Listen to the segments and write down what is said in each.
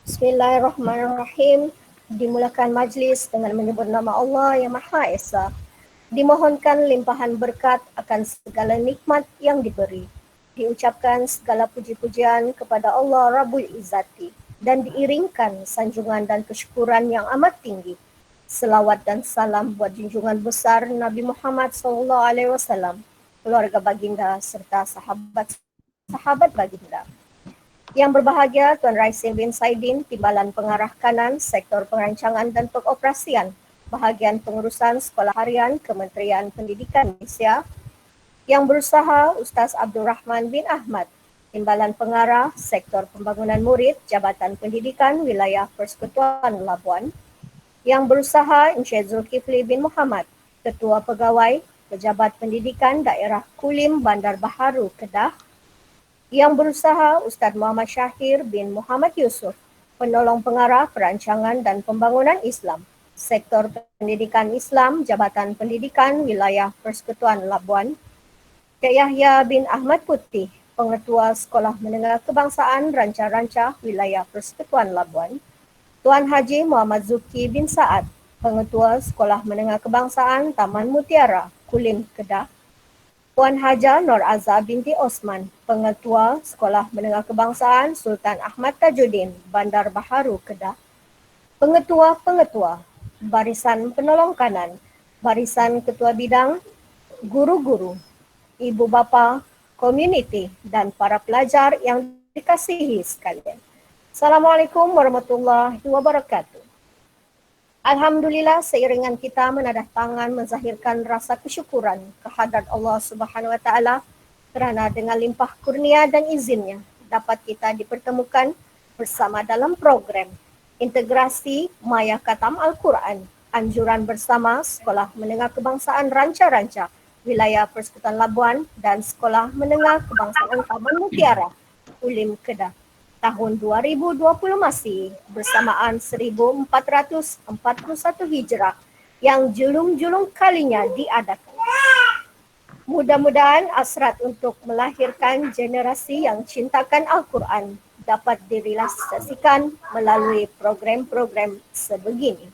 Bismillahirrahmanirrahim. Dimulakan majlis dengan menyebut nama Allah yang Maha Esa. Dimohonkan limpahan berkat akan segala nikmat yang diberi. Diucapkan segala puji-pujian kepada Allah Rabbul Izzati dan diiringkan sanjungan dan kesyukuran yang amat tinggi. Selawat dan salam buat junjungan besar Nabi Muhammad SAW, keluarga baginda serta sahabat baginda. Yang berbahagia Tuan Raisin bin Saidin, Timbalan Pengarah Kanan, Sektor Perancangan dan Pengoperasian, Bahagian Pengurusan Sekolah Harian Kementerian Pendidikan Malaysia. Yang berusaha Ustaz Abdul Rahman bin Ahmad, Timbalan Pengarah, Sektor Pembangunan Murid, Jabatan Pendidikan Wilayah Persekutuan Labuan. Yang berusaha Encik Zulkifli bin Muhammad, Ketua Pegawai, Pejabat Pendidikan Daerah Kulim Bandar Baharu, Kedah. Yang berusaha Ustaz Muhammad Syahir bin Muhammad Yusuf, Penolong Pengarah Perancangan dan Pembangunan Islam, Sektor Pendidikan Islam, Jabatan Pendidikan Wilayah Persekutuan Labuan. Cik Yahya bin Ahmad Putih, Pengetua Sekolah Menengah Kebangsaan Ranca-Ranca Wilayah Persekutuan Labuan. Tuan Haji Muhammad Zuki bin Saad, Pengetua Sekolah Menengah Kebangsaan Taman Mutiara, Kulim, Kedah. Puan Haja Nur Azza binti Osman, Pengetua Sekolah Menengah Kebangsaan Sultan Ahmad Tajuddin, Bandar Baharu, Kedah. Pengetua-pengetua, Barisan Penolong Kanan, Barisan Ketua Bidang, Guru-guru, Ibu Bapa, Komuniti dan para pelajar yang dikasihi sekalian. Assalamualaikum warahmatullahi wabarakatuh. Alhamdulillah, seiringan kita menadah tangan menzahirkan rasa kesyukuran kehadrat Allah Subhanahu Wa Taala kerana dengan limpah kurnia dan izinnya dapat kita dipertemukan bersama dalam program Integrasi Maya Khatam Al-Quran, anjuran bersama Sekolah Menengah Kebangsaan Ranca-Ranca Wilayah Persekutuan Labuan dan Sekolah Menengah Kebangsaan Taman Mutiara, Kulim, Kedah. Tahun 2020 masih bersamaan 1441 Hijrah yang julung-julung kalinya diadakan. Mudah-mudahan hasrat untuk melahirkan generasi yang cintakan Al-Quran dapat direalisasikan melalui program-program sebegini.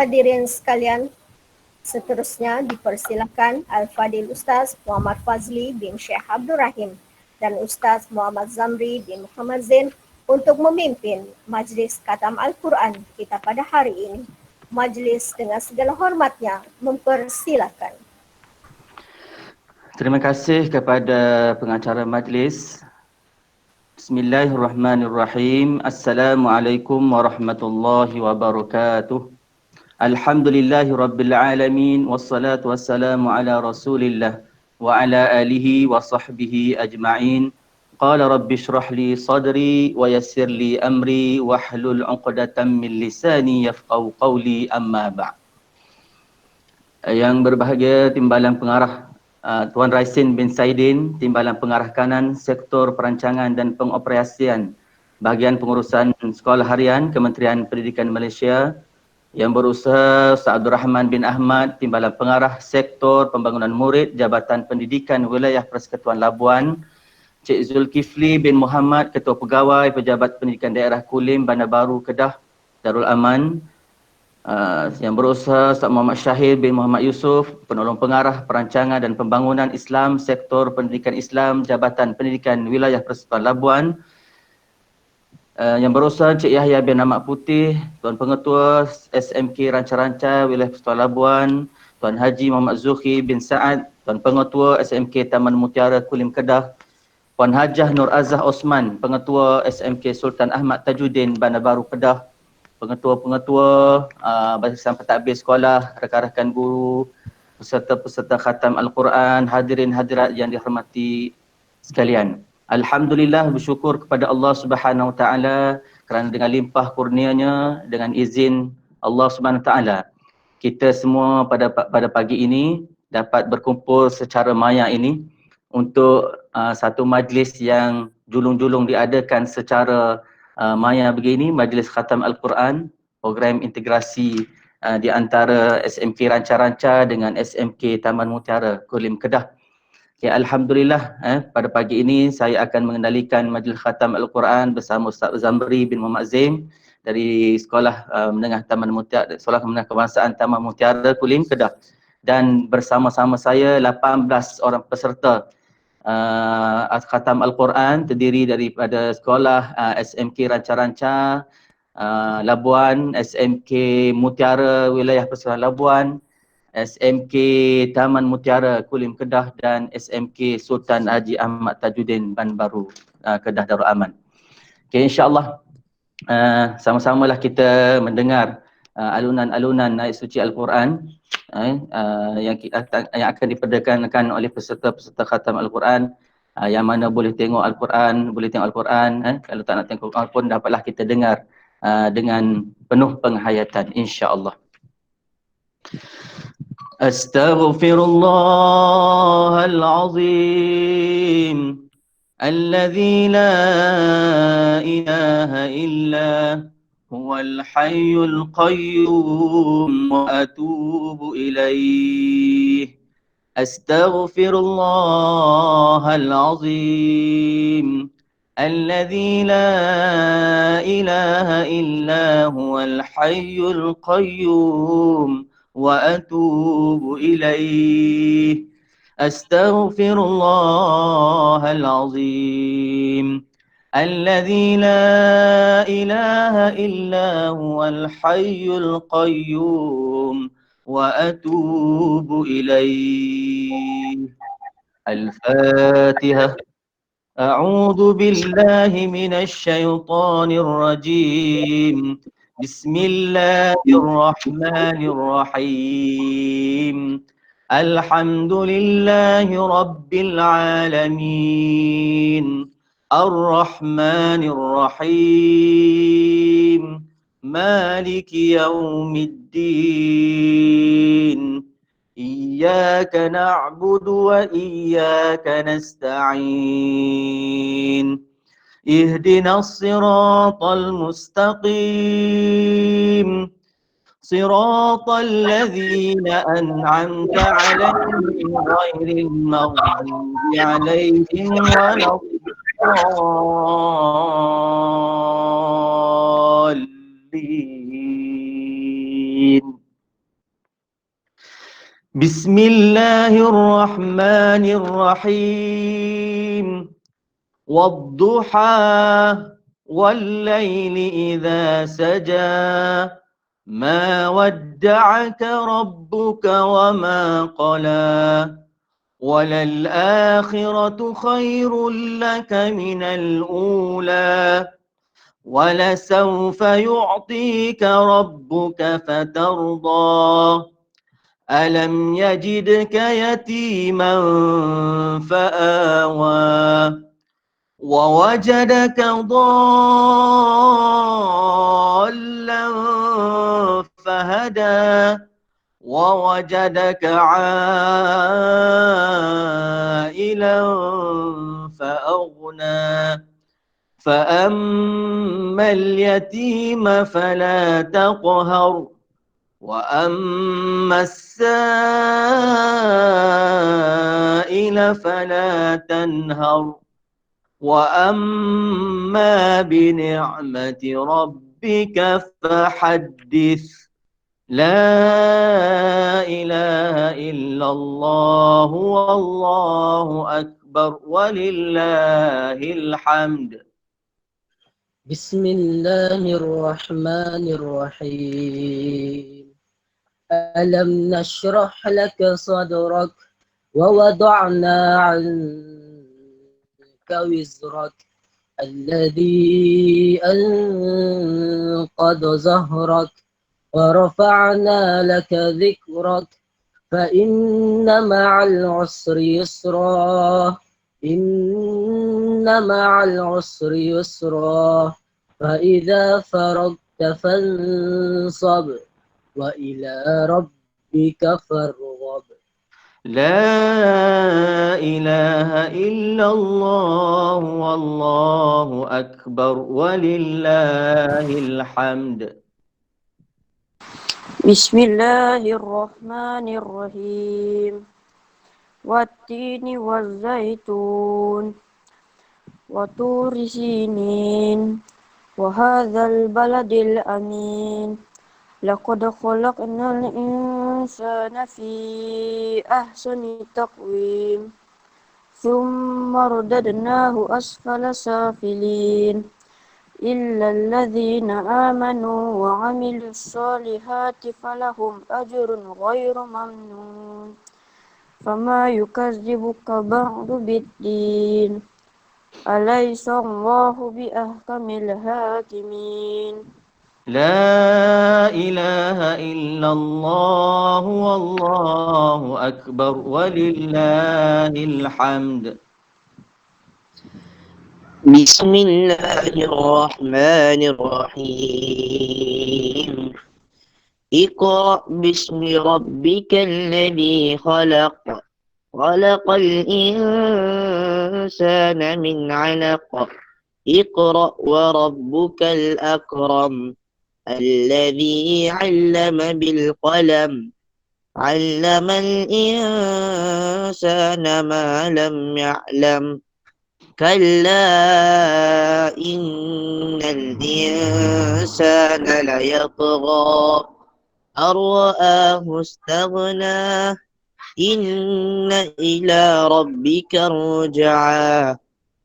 Hadirin sekalian, seterusnya dipersilakan Al-Fadil Ustaz Muhammad Fazli bin Syekh Abdul Rahim dan Ustaz Muhammad Zamri bin Muhammad Zain untuk memimpin Majlis Khatam Al-Quran kita pada hari ini. Majlis dengan segala hormatnya mempersilakan. Terima kasih kepada pengacara majlis. Bismillahirrahmanirrahim. Assalamualaikum warahmatullahi wabarakatuh. Alhamdulillahi rabbil alamin. Wassalatu wassalamu ala rasulillah wa ala alihi wa sahbihi ajma'in. Qala rabbi shrah li sadri wa yassir li amri wahlul 'uqdatam min lisani yafqahu qawli, amma ba'd. Yang berbahagia Timbalan Pengarah Tuan Raisin bin Saidin, Timbalan Pengarah Kanan, Sektor Perancangan dan Pengoperasian, Bahagian Pengurusan Sekolah Harian Kementerian Pendidikan Malaysia. Yang berusaha Ustaz Abdul Rahman bin Ahmad, Timbalan Pengarah Sektor Pembangunan Murid, Jabatan Pendidikan Wilayah Persekutuan Labuan. Cik Zulkifli bin Muhammad, Ketua Pegawai Pejabat Pendidikan Daerah Kulim, Bandar Baru, Kedah, Darul Aman. Yang berusaha Ustaz Muhammad Syahir bin Muhammad Yusuf, Penolong Pengarah Perancangan dan Pembangunan Islam, Sektor Pendidikan Islam, Jabatan Pendidikan Wilayah Persekutuan Labuan. Yang berusaha Cik Yahya bin Ahmad Putih, Tuan Pengetua SMK Ranca-Ranca Wilayah Persekutuan Labuan. Tuan Haji Muhammad Zuki bin Saad, Tuan Pengetua SMK Taman Mutiara, Kulim, Kedah. Puan Hajah Nur Azza Osman, Pengetua SMK Sultan Ahmad Tajuddin, Bandar Baru, Kedah. Pengetua-pengetua barisan pentadbir sekolah, rakan-rakan guru, peserta-peserta khatam Al-Quran, hadirin hadirat yang dihormati sekalian. Alhamdulillah, bersyukur kepada Allah Subhanahu Wa Taala kerana dengan limpah kurnianya, dengan izin Allah Subhanahu Wa Taala, kita semua pada pagi ini dapat berkumpul secara maya ini untuk satu majlis yang julung-julung diadakan secara maya begini, Majlis Khatam Al-Quran, program integrasi di antara SMK Ranca-Ranca dengan SMK Taman Mutiara, Kulim, Kedah. Okay, Alhamdulillah, pada pagi ini saya akan mengendalikan Majlis Khatam Al-Quran bersama Ustaz Zamri bin Muhammad Zaim dari Sekolah Menengah Taman Mutiara, Sekolah Menengah Kebangsaan Taman Mutiara Kulim, Kedah. Dan bersama-sama saya 18 orang peserta Khatam Al-Quran terdiri daripada Sekolah SMK Ranca-Ranca Labuan, SMK Mutiara Wilayah Persekolahan Labuan, SMK Taman Mutiara Kulim Kedah dan SMK Sultan Haji Ahmad Tajuddin Ban Baru Kedah Darul Aman. Okay, insyaAllah sama-samalah kita mendengar alunan-alunan ayat suci Al-Quran yang akan diperdengarkan oleh peserta-peserta khatam Al-Quran, yang mana boleh tengok Al-Quran, kalau tak nak tengok Al-Quran pun dapatlah kita dengar dengan penuh penghayatan, insya-Allah. أستغفر الله العظيم الذي لا إله إلا هو الحي القيوم وأتوب إليه أستغفر الله العظيم الذي لا إله إلا هو الحي القيوم وأتوب إليه أستغفر الله العظيم الذي لا إله إلا هو الحي القيوم وأتوب إليه. الفاتحة. أعوذ بالله من الشيطان الرجيم. بسم الله الرحمن الرحيم. الحمد لله رب العالمين الرحمن الرحيم مالك يوم الدين إياك نعبد وإياك نستعين اهدنا الصراط المستقيم صراط الذين أنعمت عليهم غير المغضوب عليهم ولا الضالين. بسم الله الرحمن الرحيم. والضحى والليل إذا سجى ما ودعك ربك وما قلى وللآخرة خير لك من الأولى ولسوف يعطيك ربك فترضى ألم يجدك يتيما فآوى ووجدك ضالا فهدى ووجدك عائلا فأغنى فأما اليتيم فلا تقهر وأما السائل فلا تنهر وأما بنعمة ربك فحدث لا إله إلا الله والله أكبر ولله الحمد. بسم الله الرحمن الرحيم. ألم نشرح لك صدرك ووضعنا عنك وزرك الذي أنقض ظهرك ورفعنا لك ذكرك فإن مع العسر يسرا إن مع العسر يسرا فإذا فرغت فانصب وإلى ربك فارغب. لا إله إلا الله والله أكبر ولله الحمد. بسم الله الرحمن الرحيم. والتين والزيتون وطور سينين وهذا البلد الأمين لقد خلقنا الإنسان في أحسن تقويم ثم رددناه أسفل سافلين إلا الذين آمنوا وعملوا الصالحات فلهم أجر غير ممنون فما يكذبك بعد بالدين أليس الله بأحكم الحاكمين لا إله إلا الله والله أكبر ولله الحمد. بسم الله الرحمن الرحيم اقرأ باسم ربك الذي خلق خلق الإنسان من علق اقرأ وربك الأكرم الذي علم بالقلم علم الإنسان ما لم يعلم كلا إن الإنسان ليطغى أن رآه استغنى إن إلى ربك الرجعى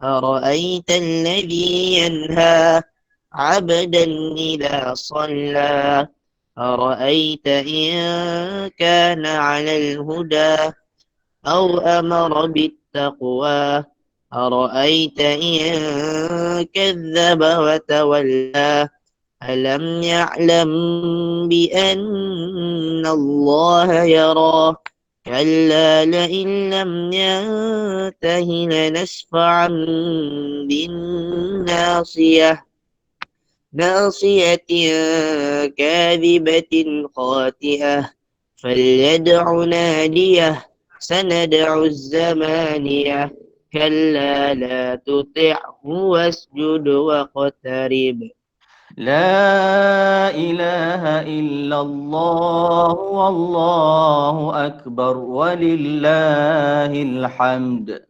أرأيت الذي ينهى عبدا إذا صلى أرأيت إن كان على الهدى أو أمر بالتقوى أرأيت إن كذب وتولى ألم يعلم بأن الله يرى كلا لئن لم ينته لنسفعا بالناصية ناصية كاذبة خاطئة فليدع ناديه سندع الزمانية كلا لا تطعه واسجد واقترب. لا إله إلا الله والله أكبر ولله الحمد.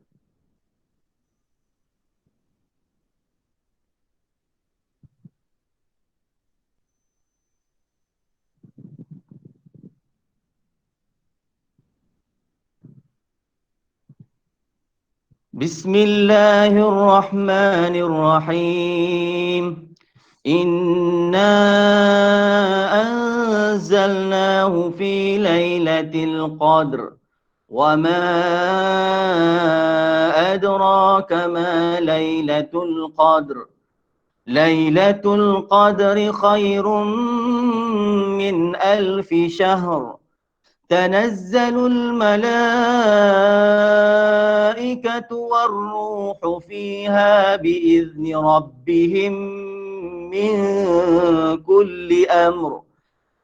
بسم الله الرحمن الرحيم إنا أنزلناه في ليلة القدر وما أدراك ما ليلة القدر ليلة القدر خير من 1000 شهر تنزل الملائكة والروح فيها بإذن ربهم من كل أمر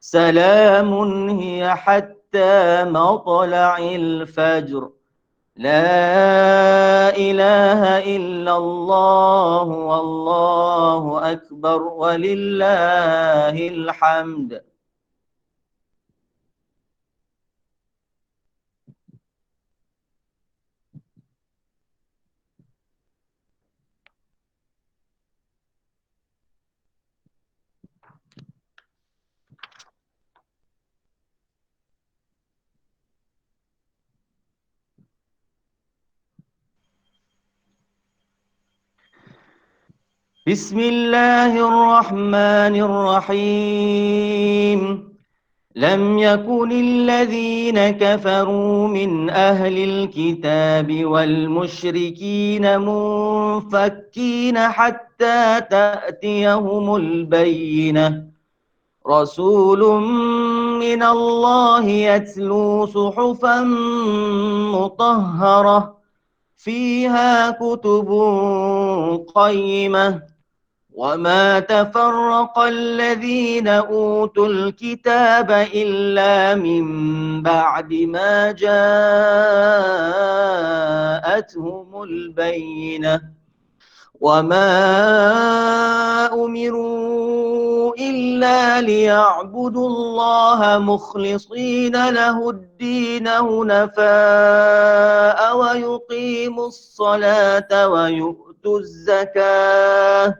سلام هي حتى مطلع الفجر. لا إله إلا الله والله أكبر ولله الحمد. بسم الله الرحمن الرحيم لم يكن الذين كفروا من أهل الكتاب والمشركين منفكين حتى تأتيهم البينة رسول من الله يتلو صحفا مطهرة فيها كتب قيمة وما تفرق الذين أوتوا الكتاب إلا من بعد ما جاءتهم البينة وما أمروا إلا ليعبدوا الله مخلصين له الدين حنفاء ويقيموا الصلاة ويؤتوا الزكاة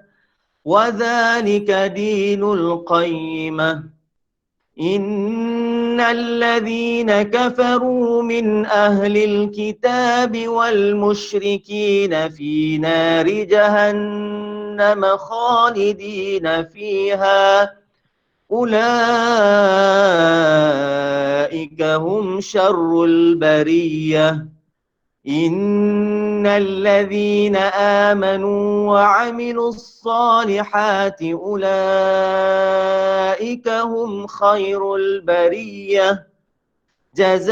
وذلك دين القيمة إن الذين كفروا من أهل الكتاب والمشركين في نار جهنم خالدين فيها أولئك هم شر البرية إن الذين آمنوا وعملوا الصالحات أولئك هم خير البرية جزاؤهم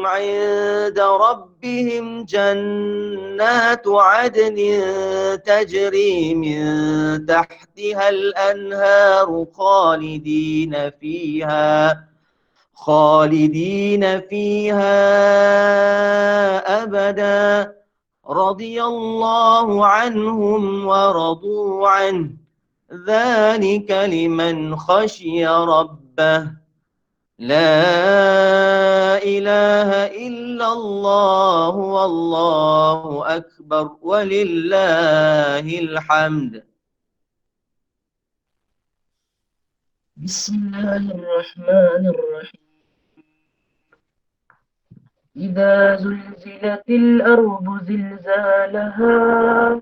عند ربهم جنات عدن تجري من تحتها الأنهار خالدين فيها أبدا رضي الله عنهم ورضوا عنه ذلك لمن خشي ربه لا إله إلا الله والله أكبر ولله الحمد. بسم الله الرحمن الرحيم إذا زلزلت الأرض زلزالها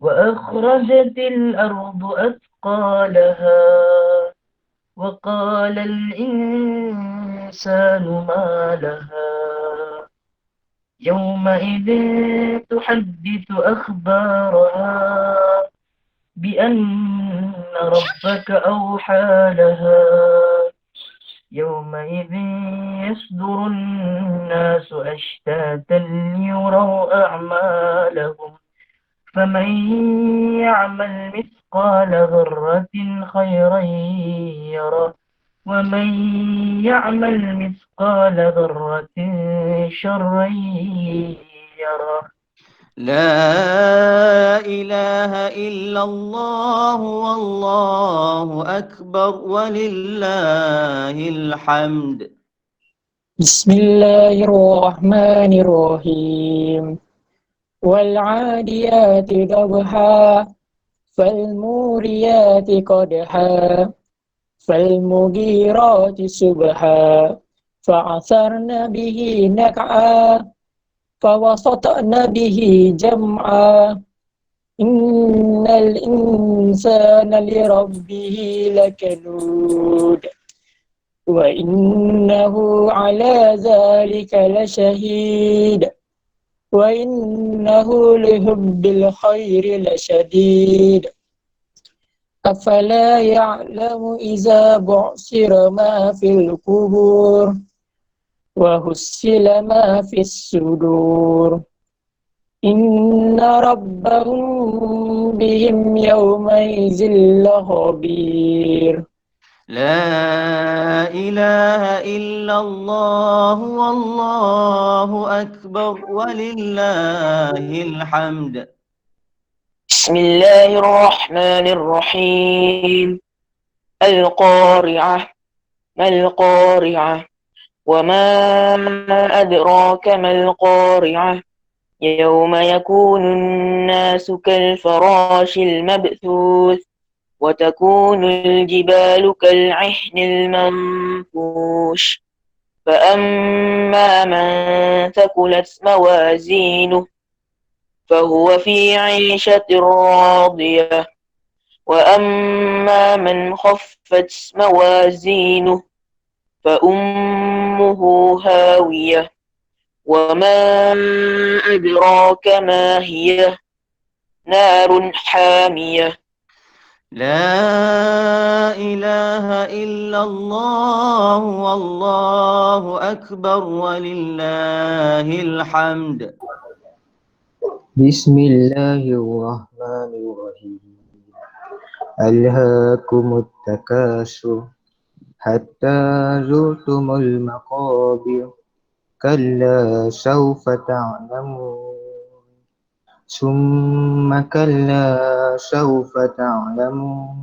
وأخرجت الأرض أثقالها وقال الإنسان ما لها يومئذ تحدث أخبارها بأن ربك أوحى لها يومئذ يصدر الناس أشتاتا ليروا أعمالهم فمن يعمل مثقال ذرة خيرا يره ومن يعمل مثقال ذرة شرا يره لا إله إلا الله والله أكبر ولله الحمد. بسم الله الرحمن الرحيم والعاديات ضبحا فالموريات قدحا فالمغيرات صبحا فعثرن به نقعا فوسطن به جمعا إن الإنسان لربه لكنود وإنه على ذلك لشهيد وإنه لحب الخير لشديد أفلا يعلم إذا بعثر ما في القبور وحصل ما في الصدور إن ربهم بهم يومئذ لخبير لا إله إلا الله والله أكبر ولله الحمد. بسم الله الرحمن الرحيم القارعة ما القارعة وما أدراك ما القارعة يوم يكون الناس كالفراش المبثوث وتكون الجبال كالعهن المنفوش فأما من ثقلت موازينه فهو في عيشة راضية وأما من خفت موازينه فأمه هاوية وما أدراك ما هي نار حامية لا إله إلا الله والله أكبر ولله الحمد. بسم الله الرحمن الرحيم ألهاكم التكاثر حتى زرتم المقابر كلا سوف تعلمون ثم كلا سوف تعلمون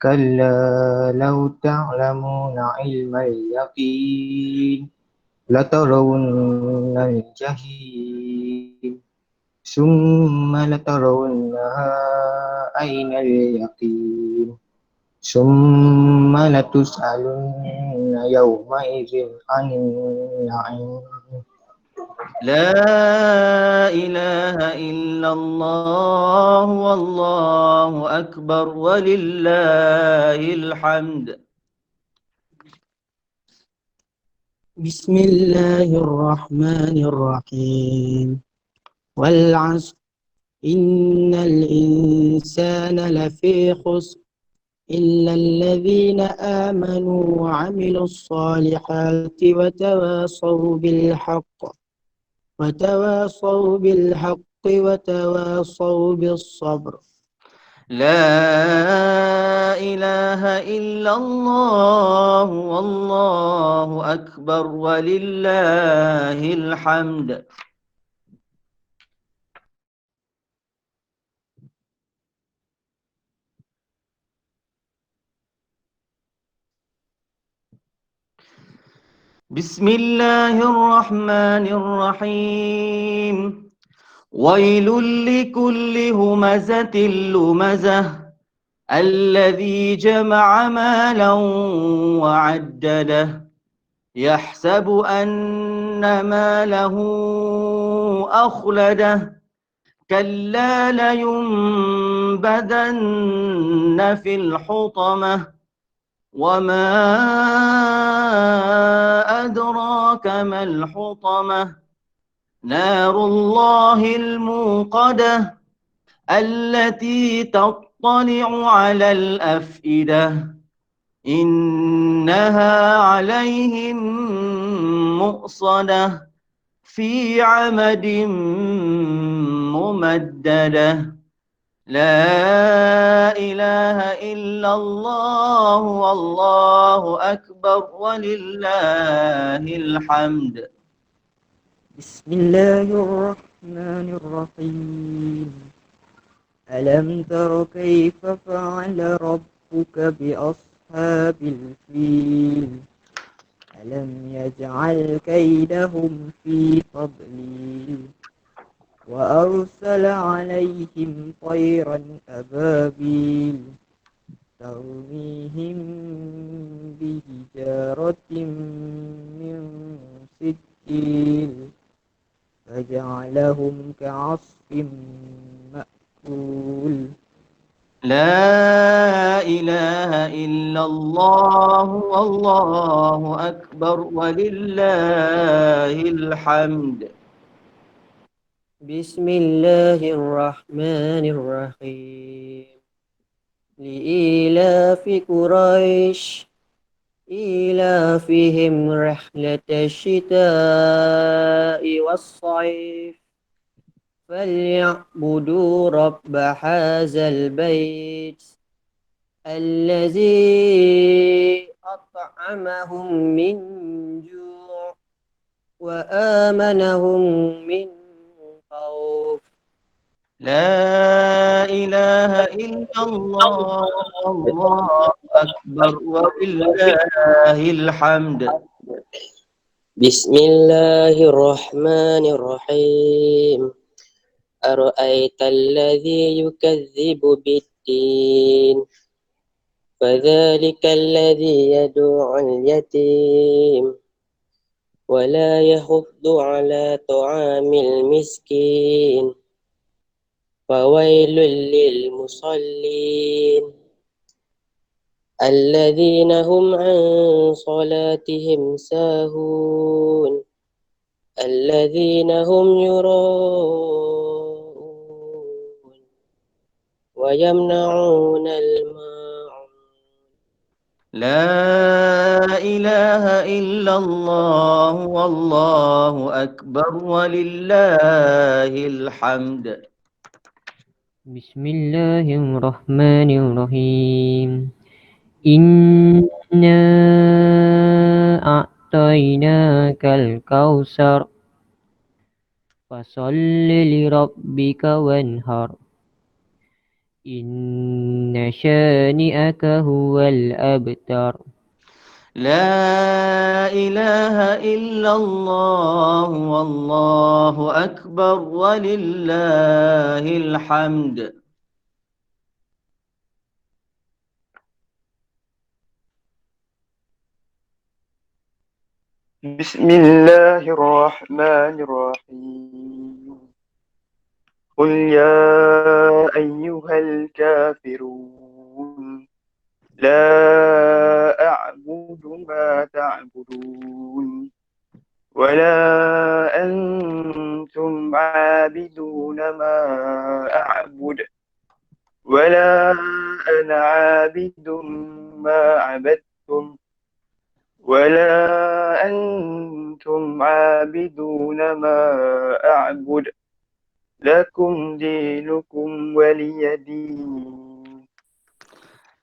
كلا لو تعلمون علم اليقين لترون الجحيم ثم لترونها عين اليقين ثم لتسألن يومئذ عن النعيم. لا إله إلا الله والله أكبر ولله الحمد. بسم الله الرحمن الرحيم والعصر إن الإنسان لفي خسر إلا الذين آمنوا وعملوا الصالحات وتواصوا بالحق وتواصوا بالصبر. لا إله إلا الله والله أكبر ولله الحمد. بسم الله الرحمن الرحيم. ويل لكل همزة لمزة الذي جمع مالا وعدده يحسب أن ماله أخلده كلا لينبذن في الحطمة وما أدراك ما الحطمة نار الله الموقدة التي تطلع على الأفئدة إنها عليهم مؤصدة في عمد ممددة. لا إله إلا الله والله أكبر ولله الحمد. بسم الله الرحمن الرحيم ألم تر كيف فعل ربك بأصحاب الفيل ألم يجعل كيدهم في تضليل وأرسل عليهم طيرا أبابيل ترميهم بحجارة من سجيل فجعلهم كعصف مأكول. لا إله إلا الله والله أكبر ولله الحمد. بسم الله الرحمن الرحيم لإيلاف قريش إيلافهم رحلة الشتاء والصيف فليعبدوا رب هذا البيت الذي أطعمهم من جوع وآمنهم من خوف. لا إله إلا الله والله أكبر ولله الحمد. بسم الله الرحمن الرحيم أرأيت الذي يكذب بالدين فذلك الذي يدعو اليتيم ولا يحض على طعام المسكين فويل للمصلين الذين هم عن صلاتهم ساهون الذين هم يراءون ويمنعون الماعون. لا إله إلا الله والله أكبر ولله الحمد. بسم الله الرحمن الرحيم إنا أعطيناك الكوثر فصل لربك وانهر إن شانئك هو الأبتر. لا إله إلا الله والله أكبر ولله الحمد. بسم الله الرحمن الرحيم. قل يا أيها الكافرون لا أعبد ما تعبدون ولا أنتم عابدون ما أعبد ولا أنا عابد ما عبدتم ولا أنتم عابدون ما أعبد لكم دينكم ولي دين.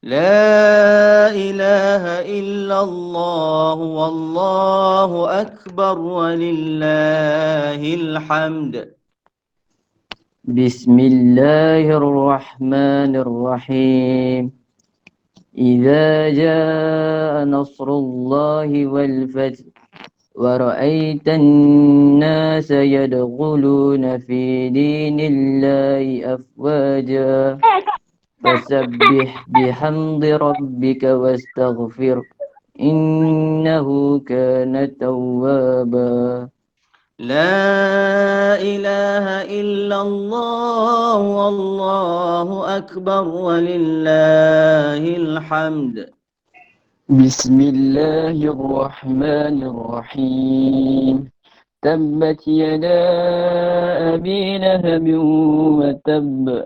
لا إله إلا الله والله أكبر ولله الحمد. بسم الله الرحمن الرحيم. إذا جاء نصر الله والفتح ورأيت الناس يدخلون في دين الله أفواجا فسبح بحمد ربك واستغفر إنه كان توابا. لا إله إلا الله والله أكبر ولله الحمد. بسم الله الرحمن الرحيم. تبت يدا أبي لهب وتب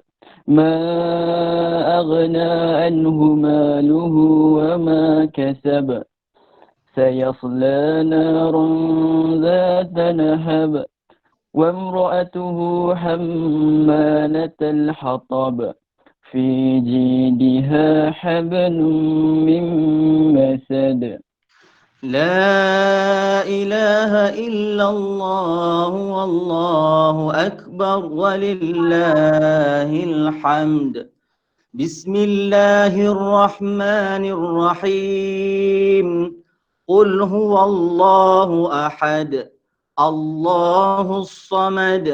ما أغنى عنه ماله وما كسب سيصلى نارا ذات لهب وامرأته حمالة الحطب في جيدها حبل من مسد. لا إله إلا الله والله أكبر ولله الحمد. بسم الله الرحمن الرحيم. قل هو الله أحد الله الصمد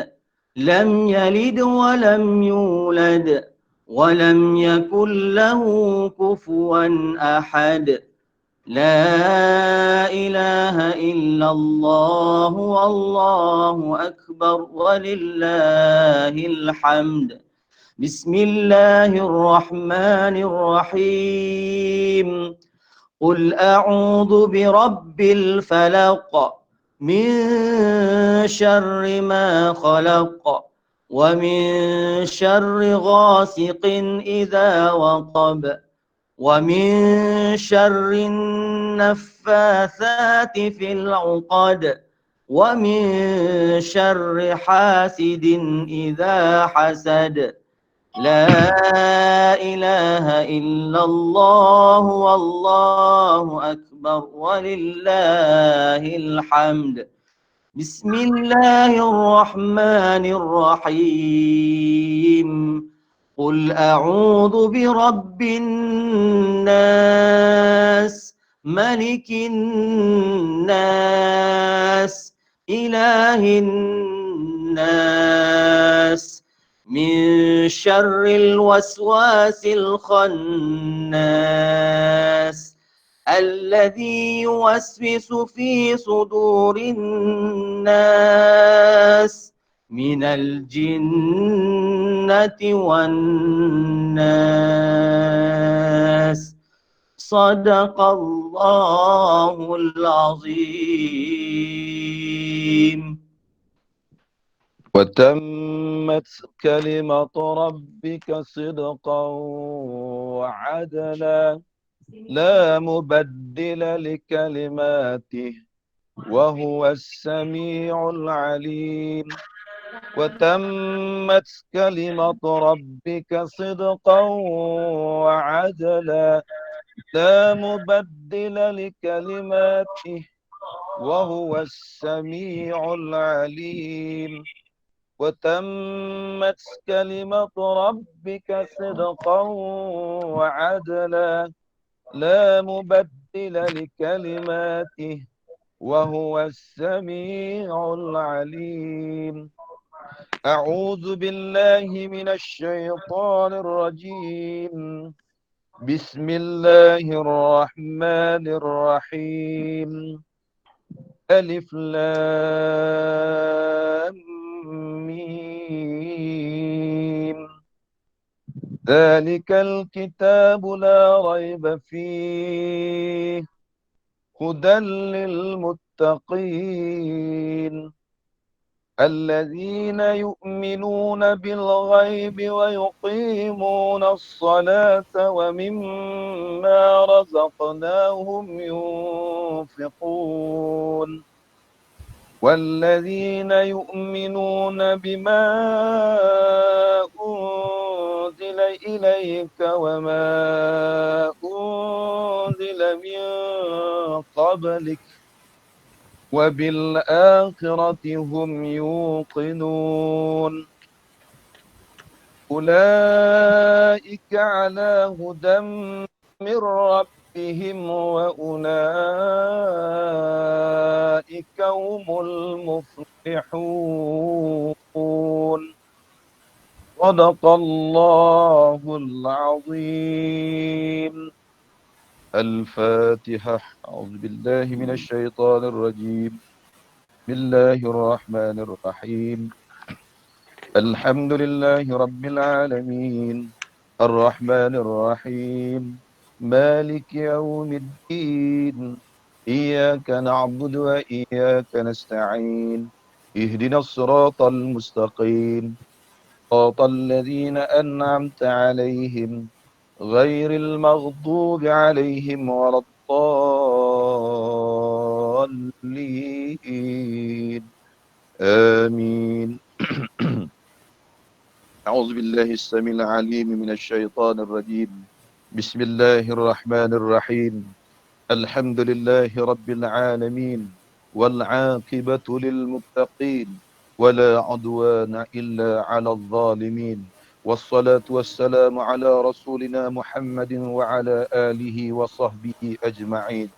لم يلد ولم يولد ولم يكن له كفوا أحد. لا إله إلا الله والله أكبر ولله الحمد. بسم الله الرحمن الرحيم. قل أعوذ برب الفلق من شر ما خلق ومن شر غاسق إذا وقب ومن شر النفاثات في العقد ومن شر حاسد إذا حسد. لا إله إلا الله والله أكبر ولله الحمد. بسم الله الرحمن الرحيم. قل أعوذ برب الناس ملك الناس إله الناس من شر الوسواس الخناس الذي يوسوس في صدور الناس من الجنة والناس. صدق الله العظيم. وتمت كلمة ربك صدقا وعدلا لا مبدل لكلماته وهو السميع العليم. وتمت كلمة ربك صدقا وعدلا لا مبدل لكلماته وهو السميع العليم. وتمت كلمة ربك صدقا وعدلا لا مبدل لكلماته وهو السميع العليم. أعوذ بالله من الشيطان الرجيم. بسم الله الرحمن الرحيم. ألف لام ميم. ذلك الكتاب لا ريب فيه هدى للمتقين الذين يؤمنون بالغيب ويقيمون الصلاة ومما رزقناهم ينفقون والذين يؤمنون بما أنزل إليك وما أنزل من قبلك وبالآخرة هم يوقنون أولئك على هدى من ربهم وأولئك هم المفلحون صدق الله العظيم. الفاتحة. أعوذ بالله من الشيطان الرجيم. بسم الله الرحمن الرحيم. الحمد لله رب العالمين الرحمن الرحيم مالك يوم الدين إياك نعبد وإياك نستعين اهدنا الصراط المستقيم صراط الذين أنعمت عليهم غير المغضوب عليهم ولا الضالين آمين. أعوذ بالله السميع العليم من الشيطان الرجيم. بسم الله الرحمن الرحيم. الحمد لله رب العالمين والعاقبة للمتقين ولا عدوان إلا على الظالمين والصلاة والسلام على رسولنا محمد وعلى آله وصحبه أجمعين.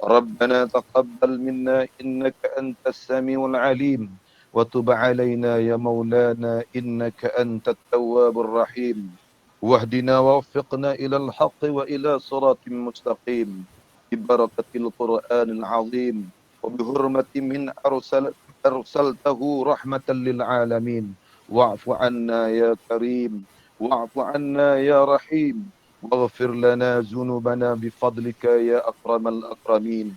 ربنا تقبل منا إنك أنت السميع العليم وتب علينا يا مولانا إنك أنت التواب الرحيم واهدنا ووفقنا إلى الحق وإلى صراط مستقيم ببركة القرآن العظيم وبحرمة من أرسلته رحمة للعالمين واعف عنا يا كريم واعف عنا يا رحيم واغفر لنا ذنوبنا بفضلك يا أكرم الأكرمين.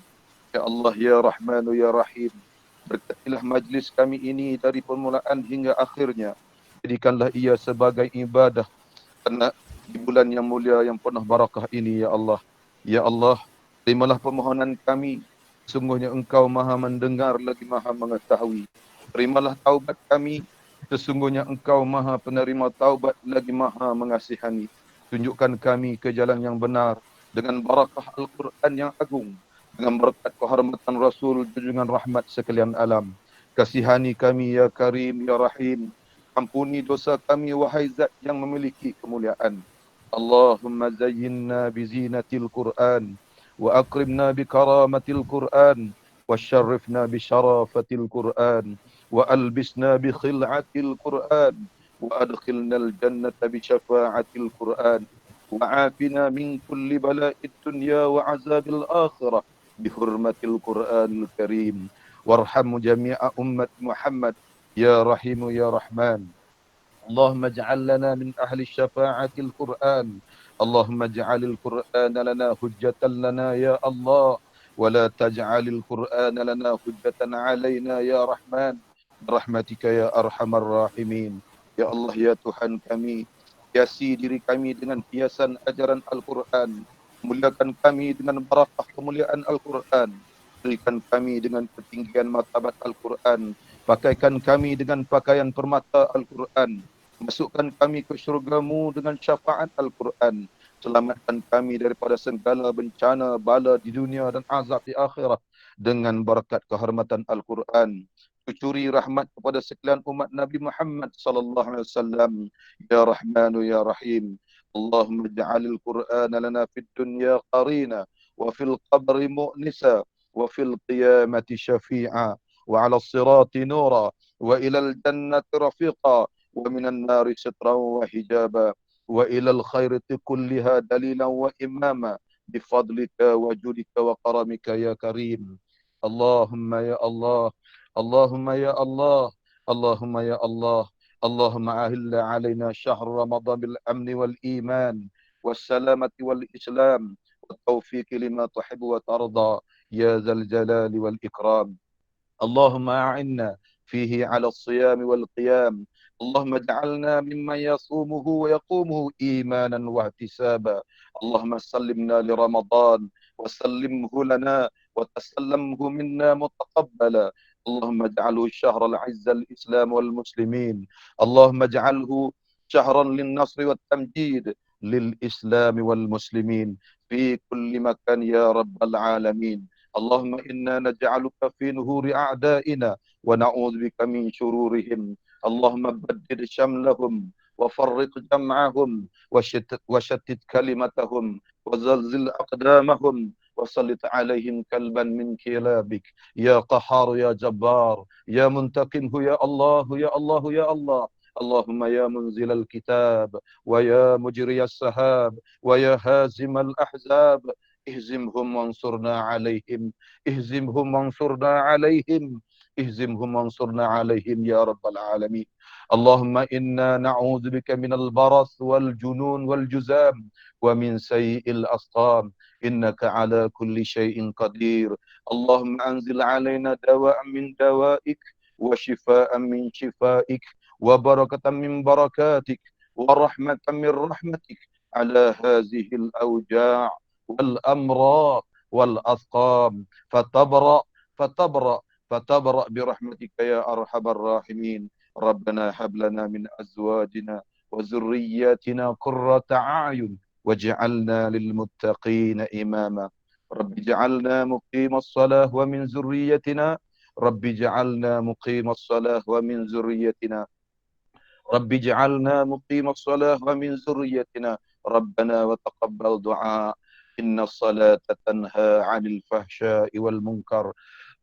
Ya Allah, ya Rahman, ya Rahim, berkatilah majlis kami ini dari permulaan hingga akhirnya. Jadikanlah ia sebagai ibadah karena di bulan yang mulia yang penuh barakah ini, ya Allah. Ya Allah, terimalah permohonan kami. Sesungguhnya Engkau maha mendengar lagi maha mengetahui. Terimalah taubat kami. Sesungguhnya Engkau maha penerima taubat lagi maha mengasihani. Tunjukkan kami ke jalan yang benar dengan barakah Al-Quran yang agung. Dengan berkat kehormatan Rasul junjungan rahmat sekalian alam. Kasihani kami ya Karim ya Rahim. Ampuni dosa kami wahai Zat yang memiliki kemuliaan. Allahumma zayyinna bizinatil Quran wa akrimna bikaramatil Quran wa syarrifna bisyarafatil Quran wa albisna bikhil'atil Quran wa adkhilnal jannata bisyafa'atil Quran wa afina min kulli bala'id dunya wa azabil akhirah bihurmatil Qur'anil Karim warham jami'a ummat Muhammad ya Rahimu ya Rahman. Allahumma ij'al lana min ahli syafa'atil Qur'an. Allahumma ij'alil Qur'ana lana hujjatan lana ya Allah wa la taj'alil Qur'ana lana hujjatan 'alaina ya Rahman birahmatika ya arhamar rahimin. Ya Allah ya Tuhan kami, hiasi diri kami dengan hiasan ajaran Al-Qur'an. Muliakan kami dengan barakah kemuliaan Al-Quran. Berikan kami dengan ketinggian martabat Al-Quran. Pakaikan kami dengan pakaian permata Al-Quran. Masukkan kami ke syurga-Mu dengan syafaat Al-Quran. Selamatkan kami daripada segala bencana, bala di dunia dan azab di akhirat. Dengan berkat kehormatan Al-Quran. Kucuri rahmat kepada sekalian umat Nabi Muhammad sallallahu alaihi wasallam. Ya Rahmanu ya Rahim. اللهم اجعل القرآن لنا في الدنيا قرينا، وفي القبر مؤنسا، وفي القيامة شفيعا، وعلى الصراط نورا، وإلى الجنة رفيقا، ومن النار سترا وحجابا، وإلى الخير كلها دليلا وإماما، بفضلك وجودك وكرمك يا كريم. اللهم يا الله، اللهم يا الله، اللهم يا الله، اللهم أهل علينا شهر رمضان بالأمن والإيمان والسلامة والإسلام والتوفيق لما تحب وترضى يا ذا الجلال والإكرام. اللهم أعنا فيه على الصيام والقيام. اللهم اجعلنا ممن يصومه ويقومه إيمانا واحتسابا. اللهم سلمنا لرمضان وسلمه لنا وتسلمه منا متقبلا. اللهم اجعله شهر العز الإسلام والمسلمين. اللهم اجعله شهرا للنصر والتمجيد للإسلام والمسلمين في كل مكان يا رب العالمين. اللهم إنا نجعلك في نهور أعدائنا ونعوذ بك من شرورهم. اللهم بدد شملهم وفرق جمعهم وشتت كلمتهم وزلزل أقدامهم وسلط عليهم كلبا من كلابك يا قهار يا جبار يا منتقمه يا الله يا الله يا الله. اللهم يا منزل الكتاب ويا مجري السحاب ويا هازم الأحزاب اهزمهم وانصرنا عليهم، اهزمهم وانصرنا عليهم، اهزمهم وانصرنا عليهم يا رب العالمين. اللهم إنا نعوذ بك من البرص والجنون والجذام ومن سيء الأسقام، إنك على كل شيء قدير. اللهم أنزل علينا دواء من دوائك وشفاء من شفائك وبركة من بركاتك ورحمة من رحمتك على هذه الأوجاع والأمراض والأسقام، فتبرأ برحمتك يا أرحم الراحمين. ربنا هب لنا من أزواجنا وذرياتنا قرة أعين واجعلنا للمتقين إماما. رب اجعلنا مقيم الصلاة ومن ذريتنا، رب اجعلنا مقيم الصلاة ومن ذريتنا، رب اجعلنا مقيم الصلاة ومن ذريتنا. ربنا وتقبل دعاء، إن الصلاة تنهى عن الفحشاء والمنكر.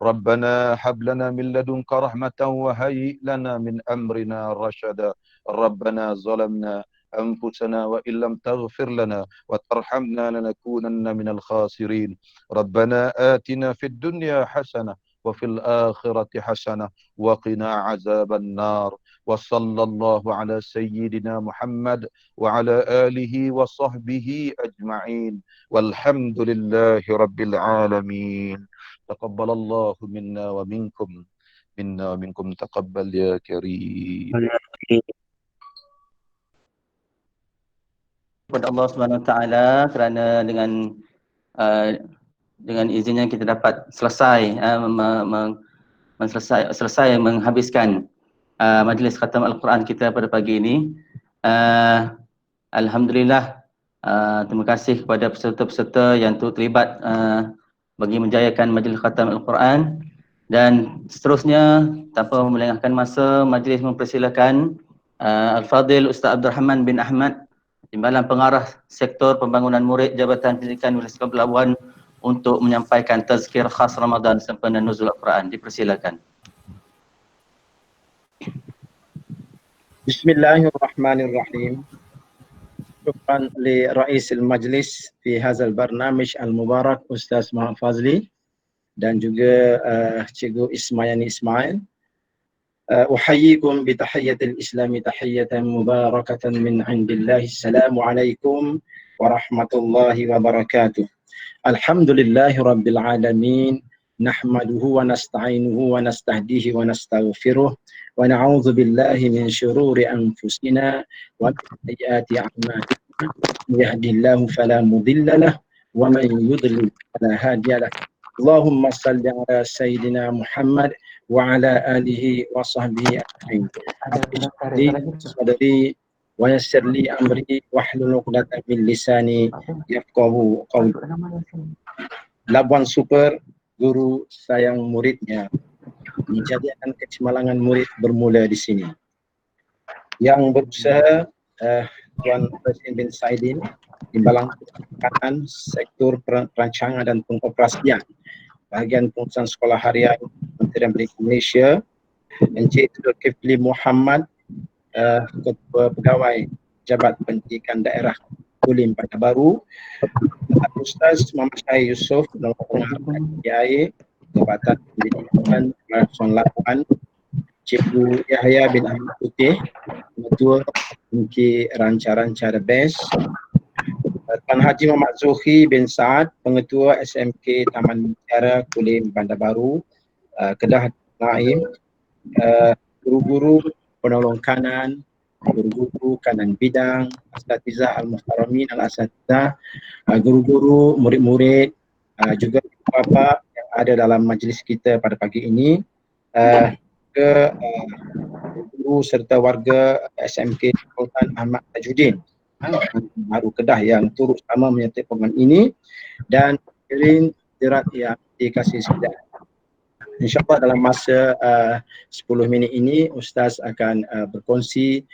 ربنا هب لنا من لدنك رحمة وهيئ لنا من أمرنا رشدا. ربنا ظلمنا أنفسنا وإن لم تغفر لنا وترحمنا لنكونن من الخاسرين. ربنا آتنا في الدنيا حسنة وفي الآخرة حسنة وقنا عذاب النار. وصلى الله على سيدنا محمد وعلى آله وصحبه أجمعين والحمد لله رب العالمين. تقبل الله منا ومنكم تقبل يا كريم. Kepada Allah Subhanahu Wa Taala kerana dengan izinnya kita dapat selesai menghabiskan majlis khatam Al-Quran kita pada pagi ini. Alhamdulillah, terima kasih kepada peserta-peserta yang terlibat bagi menjayakan majlis khatam Al-Quran. Dan seterusnya, tanpa melengahkan masa, majlis mempersilakan Al-Fadil Ustaz Abdul Rahman bin Ahmad, Timbalan Pengarah Sektor Pembangunan Murid Jabatan Pendidikan Universiti Pelabuhan untuk menyampaikan tazkir khas Ramadan sempena Nuzul Al-Quran. Dipersilakan. بسم الله الرحمن الرحيم. شكرا لرئيس المجلس في هذا البرنامج المبارك أستاذ محمد فازلي dan juga Cikgu Ismayani Ismail. أحييكم بتحية الإسلام تحية مباركة من عند الله. السلام عليكم ورحمة الله وبركاته. الحمد لله رب العالمين، نحمده ونستعينه ونستهديه ونستغفره ونعوذ بالله من شرور أنفسنا ومن سيئات أعمالنا. من يهده الله فلا مضل له ومن يضلل فلا هادي له. اللهم صل على سيدنا محمد وعلى آله وصحبه أجمعين. صدري ويسر لي أمري واحلل عقدة من لساني يفقهوا قولي. Labuan Super, guru sayang muridnya, menjadikan kecemerlangan murid bermula di sini. Yang berusaha Tuan Rasim bin Saidin, Timbalan Kanan Sektor Perancangan dan Pengoperasian Bahagian Pengurusan Sekolah Harian Kementerian Pendidikan Malaysia, Encik Zulkifli Muhammad, Ketua Pegawai Jabat Pendidikan Daerah Kulim Bandar Baru, Ustaz Muhammad Syahir Yusof, Pengarah IAI Jabatan Pendidikan Zon 8, Cikgu Yahya bin Ahmad Putih, Ketua Bengki Ranca-Ranca The Best, Tuan Haji Muhammad Zuhri bin Saad, Pengetua SMK Taman Mutiara Kulim Bandar Baru, Kedah Naim, guru-guru penolong kanan, guru-guru kanan bidang, asatizah al-muhtaramin al-asatizah, guru-guru, murid-murid, juga bapa yang ada dalam majlis kita pada pagi ini, guru serta warga SMK Sultan Ahmad Tajuddin baru Kedah yang turut sama menyertai program ini, dan hadirin hadirat yang dikasihi sekalian. InsyaAllah dalam masa 10 minit ini Ustaz akan berkongsi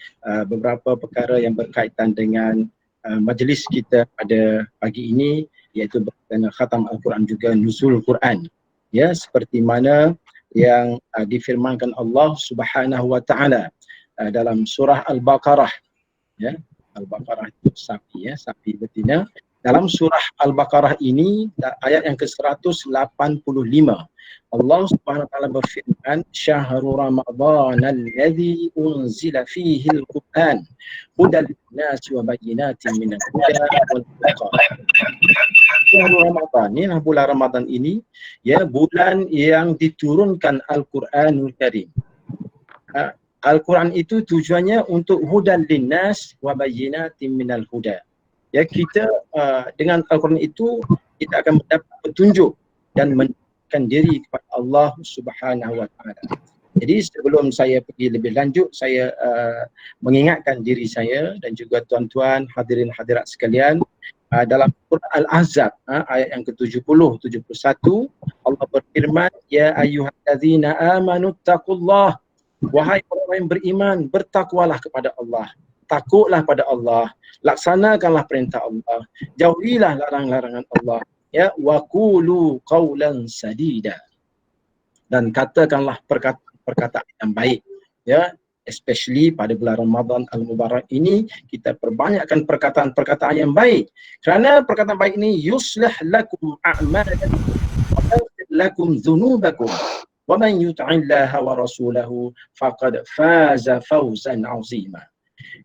beberapa perkara yang berkaitan dengan majlis kita pada pagi ini, iaitu berkaitan khatam Al-Quran juga nuzul Quran. Ya, seperti mana yang difirmankan Allah Subhanahu wa taala dalam surah Al-Baqarah, ya. Al-Baqarah itu sapi, ya, sapi betina. Dalam surah Al-Baqarah ini ayat yang ke-185, Allah Subhanahu wa taala berfirman, "Syahrul Ramadhan alladzi unzila fihi al-Qur'an hudan lin-nasi wa bayyinatin minal huda wal furqan." Syahrul Ramadhan, inilah bulan Ramadan ini, ya, bulan yang diturunkan Al-Quranul Karim. Al-Quran itu tujuannya untuk hudan linnas wa bayyinatin minal huda. Ya, kita dengan Al-Quran itu kita akan mendapat petunjuk dan mendekatkan diri kepada Allah Subhanahu wa taala. Jadi sebelum saya pergi lebih lanjut, saya mengingatkan diri saya dan juga tuan-tuan hadirin hadirat sekalian, dalam surah Al-Ahzab ayat yang ke-70, 71, Allah berfirman, "Ya ayyuhallazina amanu taqullah." Wahai orang yang beriman, bertakwalah kepada Allah. Takutlah pada Allah, laksanakanlah perintah Allah, jauhilah larang-larangan Allah. Ya, wa qulu qawlan sadida. Dan katakanlah perkataan yang baik. Ya, especially pada bulan Ramadan Al-Mubarak ini, kita perbanyakkan perkataan-perkataan yang baik. Kerana perkataan baik ini yuslih lakum a'malakum wa yaghfir lakum dzunubakum. Wa man yuti'illaha wa rasulahu faqad faza fawzan 'azima.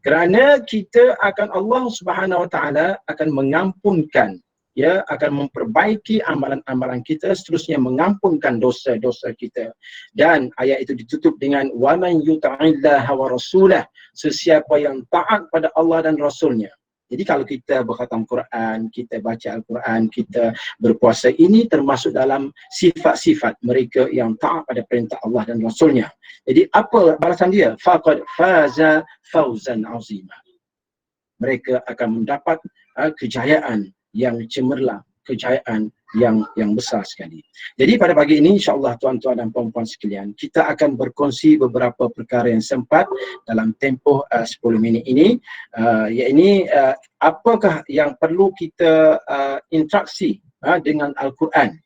Kerana kita akan Allah Subhanahu wa taala akan mengampunkan, ya, akan memperbaiki amalan-amalan kita, seterusnya mengampunkan dosa-dosa kita. Dan ayat itu ditutup dengan wa man yuti'illaha wa rasulahu, sesiapa yang taat pada Allah dan Rasulnya. Jadi kalau kita berkhatam Quran, kita baca Al-Quran, kita berpuasa, ini termasuk dalam sifat-sifat mereka yang taat pada perintah Allah dan Rasulnya. Jadi apa balasan dia? Faqad faza fawzan 'azima. Mereka akan mendapat kejayaan yang cemerlang, kejayaan yang besar sekali. Jadi pada pagi ini insya-Allah tuan-tuan dan puan-puan sekalian, kita akan berkongsi beberapa perkara yang sempat dalam tempoh 10 minit ini, iaitu apakah yang perlu kita interaksi dengan Al-Quran.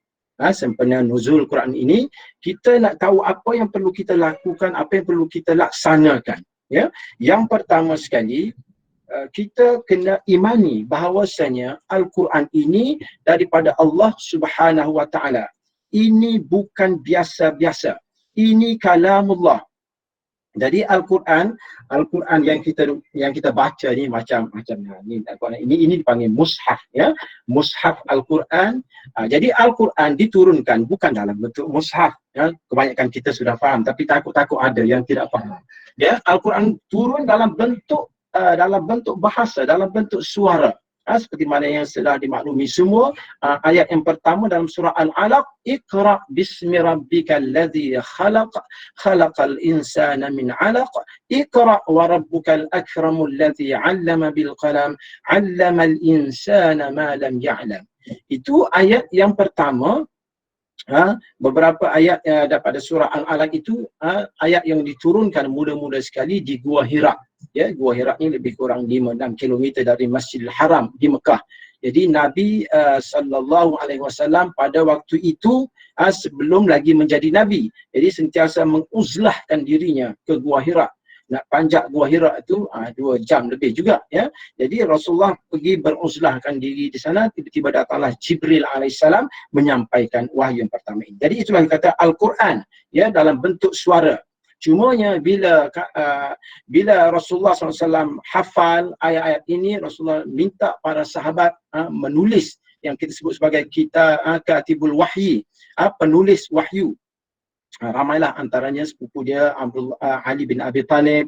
Sempena nuzul Quran ini, kita nak tahu apa yang perlu kita lakukan, apa yang perlu kita laksanakan. Ya, yang pertama sekali, kita kena imani bahawasanya Al-Quran ini daripada Allah Subhanahu wa taala. Ini bukan biasa-biasa. Ini kalamullah. Jadi Al-Quran yang kita baca ni macam ini dipanggil mushaf, ya. Mushaf Al-Quran. Jadi Al-Quran diturunkan bukan dalam bentuk mushaf, ya. Kebanyakan kita sudah faham, tapi takut-takut ada yang tidak faham. Ya, Al-Quran turun dalam bentuk bahasa, dalam bentuk suara. Seperti mana yang sudah dimaklumi semua, ayat yang pertama dalam surah Al-Alaq, Iqra bismi rabbikal ladzi khalaq, khalaqal insana min 'alaq, Iqra wa rabbukal akramul ladzi 'allama bil qalam, 'allamal insana ma lam ya'lam. Itu ayat yang pertama. Beberapa ayat daripada surah Al-Alaq itu ayat yang diturunkan mula-mula sekali di Gua Hira. Ya, Gua Hira ni lebih kurang 5-6 km dari Masjidil Haram di Mekah. Jadi Nabi sallallahu alaihi wasallam pada waktu itu sebelum lagi menjadi nabi, jadi sentiasa menguzlahkan dirinya ke Gua Hira. Nak panjat Gua Hira itu 2 jam lebih juga, ya. Jadi Rasulullah pergi beruzlahkan diri di sana, tiba-tiba datanglah Jibril alaihissalam menyampaikan wahyu yang pertama ini. Jadi itulah yang kata Al-Quran, ya, dalam bentuk suara. Cumanya bila Rasulullah SAW hafal ayat-ayat ini, Rasulullah minta para sahabat menulis yang kita sebut sebagai katibul wahyi, penulis wahyu. Ramailah antaranya sepupu dia Ali bin Abi Talib,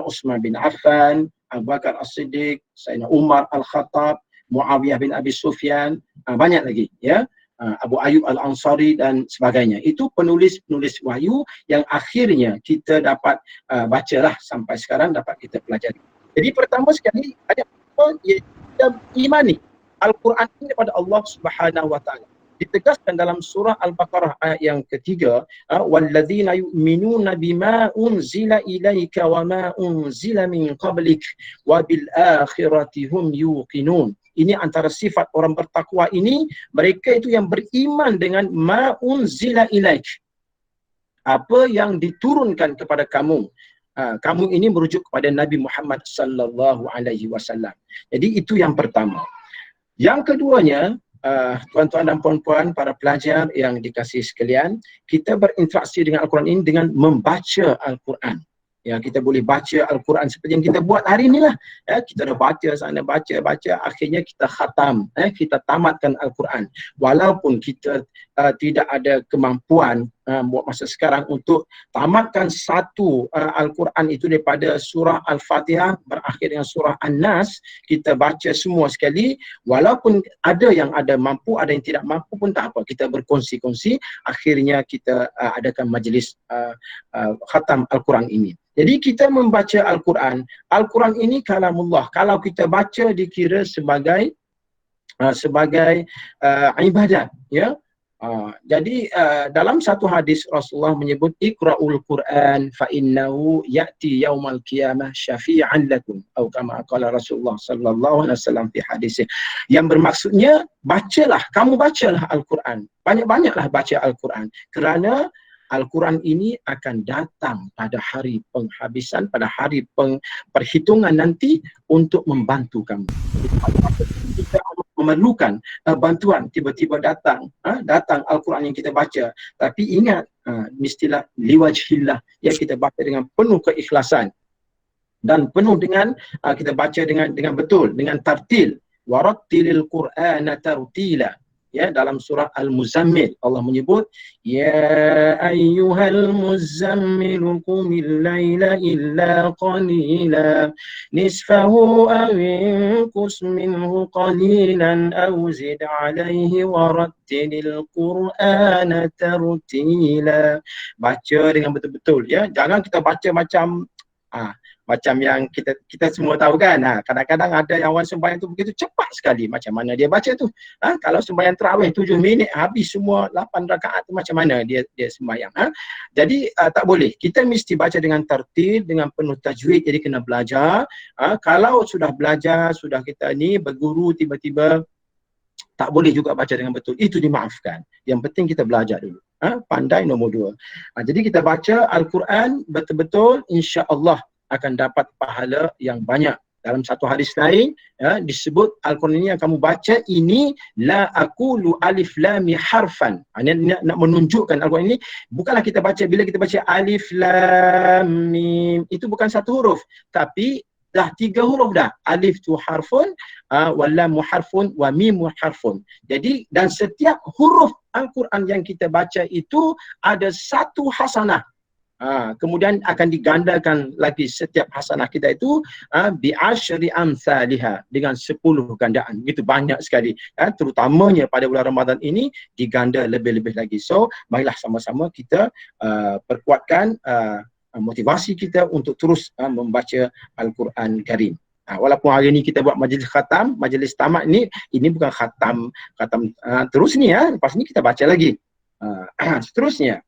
Utsman bin Affan, Abu Bakar As-Siddiq, Sayyidina Umar Al-Khattab, Muawiyah bin Abi Sufyan, banyak lagi, ya. Abu Ayyub Al-Ansari dan sebagainya. Itu penulis-penulis wahyu yang akhirnya kita dapat bacalah sampai sekarang dapat kita pelajari. Jadi pertama sekali ayat pertama iaitu kita imani Al-Quran ini daripada Allah Subhanahu wa taala. Ditegaskan dalam surah Al-Baqarah ayat yang ketiga, walladzina yu'minuna bima unzila ilaika wa ma unzila min qablik wa bil akhirati hum yuqinun. Ini antara sifat orang bertakwa ini, mereka itu yang beriman dengan ma unzila ilaik, apa yang diturunkan kepada kamu. Kamu ini merujuk kepada Nabi Muhammad sallallahu alaihi wasallam. Jadi itu yang pertama. Yang keduanya, tuan-tuan dan puan-puan, para pelajar yang dikasihi sekalian, kita berinteraksi dengan Al-Quran ini dengan membaca Al-Quran. Ya, kita boleh baca Al-Quran seperti yang kita buat hari inilah. Ya, kita dah baca sana, baca, akhirnya kita khatam, kita tamatkan Al-Quran. Walaupun kita tidak ada kemampuan buat masa sekarang untuk tamatkan satu Al-Quran itu daripada surah Al-Fatihah berakhir dengan surah An-Nas, kita baca semua sekali. Walaupun ada yang ada mampu, ada yang tidak mampu pun tak apa, kita berkongsi-kongsi, akhirnya kita adakan majlis khatam Al-Quran ini. Jadi kita membaca Al-Quran, Al-Quran ini kalamullah. Kalau kita baca dikira sebagai ibadat, ya. Jadi dalam satu hadis Rasulullah menyebut iqra'ul Quran fa innahu ya'ti yaumal qiyamah syafi'an lakum, atau kama qala Rasulullah sallallahu alaihi wasallam fi hadisnya. Yang bermaksudnya kamu bacalah Al-Quran. Banyak-banyaklah baca Al-Quran, kerana Al-Quran ini akan datang pada hari penghabisan, pada hari perhitungan nanti untuk membantu kamu. Kita memerlukan bantuan, tiba-tiba datang Al-Quran yang kita baca. Tapi ingat, mestilah liwajhillah, ya, kita baca dengan penuh keikhlasan dan penuh dengan kita baca dengan betul, dengan tartil. Warattilil Qur'ana tartila. Ya, dalam surah Al-Muzammil Allah menyebut, ya ayyuhal muzammilu qumil laila illa qalila nisfahu aw inqus minhu qalilan aw zid alayhi warattilil Qur'ana tartila. Baca dengan betul-betul, ya. Jangan kita baca macam yang kita semua tahu kan. Kadang-kadang ada yang orang sembahyang tu begitu cepat sekali. Macam mana dia baca tu? Kalau sembahyang tarawih 7 minit habis semua 8 rakaat tu, macam mana dia sembahyang? Jadi tak boleh. Kita mesti baca dengan tertil, dengan penuh tajwid. Jadi kena belajar. Kalau sudah belajar, sudah kita ni berguru, tiba-tiba tak boleh juga baca dengan betul, itu dimaafkan. Yang penting kita belajar dulu. Pandai nombor 2. Jadi kita baca Al-Quran betul-betul, insya-Allah akan dapat pahala yang banyak. Dalam satu hadis lain, ya, disebut Al-Quran ini yang kamu baca ini la aqulu alif lam harfan. Nak menunjukkan Al-Quran ini bukanlah kita baca, bila kita baca alif lam mim itu bukan satu huruf, tapi dah 3 huruf dah. Alif tu harfun, wal lam harfun, wa mim harfun. Jadi dan setiap huruf Al-Quran yang kita baca itu ada satu hasanah. Kemudian akan digandakan lagi setiap hasanah kita itu bi asyri amsalha, dengan 10 gandaan. Begitu banyak sekali, terutamanya pada bulan Ramadan ini diganda lebih-lebih lagi. So marilah sama-sama kita perkuatkan motivasi kita untuk terus membaca Al-Quran Karim. Walaupun hari ini kita buat majlis khatam, majlis tamat ini bukan khatam terus ni, lepas ni kita baca lagi seterusnya.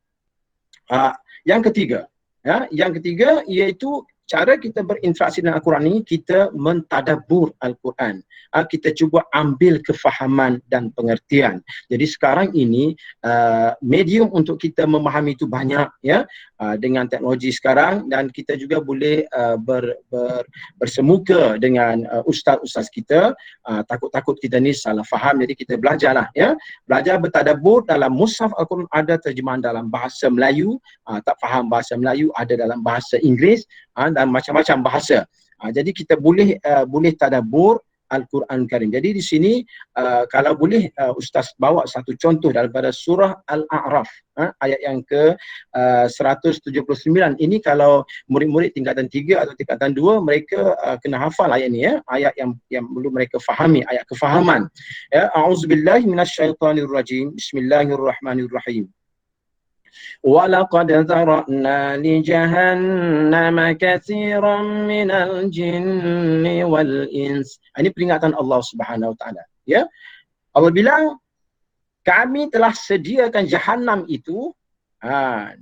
Yang ketiga, iaitu cara kita berinteraksi dengan Al-Quran ini, kita mentadabbur Al-Quran. Kita cuba ambil kefahaman dan pengertian. Jadi sekarang ini medium untuk kita memahami itu banyak, ya, dengan teknologi sekarang, dan kita juga boleh bersemuka dengan ustaz-ustaz kita. Takut-takut kita ni salah faham, jadi kita belajarlah, ya. Belajar bertadabbur. Dalam mushaf Al-Quran ada terjemahan dalam bahasa Melayu, tak faham bahasa Melayu ada dalam bahasa Inggeris, dan macam-macam bahasa. Jadi kita boleh tadabbur Al-Quran Karim. Jadi di sini kalau boleh Ustaz bawa satu contoh daripada surah Al-A'raf, ayat yang ke 179. Ini kalau murid-murid tingkatan 3 atau tingkatan 2, mereka kena hafal ayat ni, ya. Ayat yang perlu mereka fahami, ayat kefahaman. Ya, a'udzubillahi minasyaitonirrajim. Bismillahirrahmanirrahim. وَلَقَدْ ذَرَأْنَا لِجَهَنَّمَ كَثِيرًا مِنَ الْجِنِّ وَالْإِنسِ. Ini peringatan Allah Subhanahu Wa Taala. Ya, Allah bilang kami telah sediakan Jahannam itu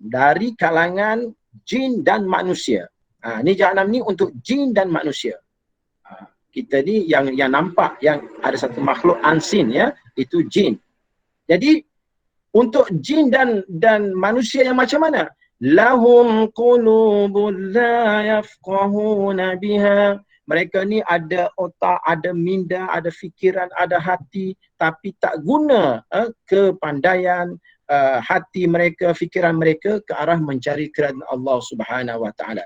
dari kalangan jin dan manusia. Ini Jahannam ni untuk jin dan manusia. Kita ni yang nampak, yang ada satu makhluk unseen, ya, itu jin. Jadi untuk jin dan manusia yang macam mana? Lahum qulubun la yafqahuna biha. Mereka ni ada otak, ada minda, ada fikiran, ada hati, tapi tak guna kepandaian hati mereka, fikiran mereka ke arah mencari kerajaan Allah Subhanahu Wa Taala.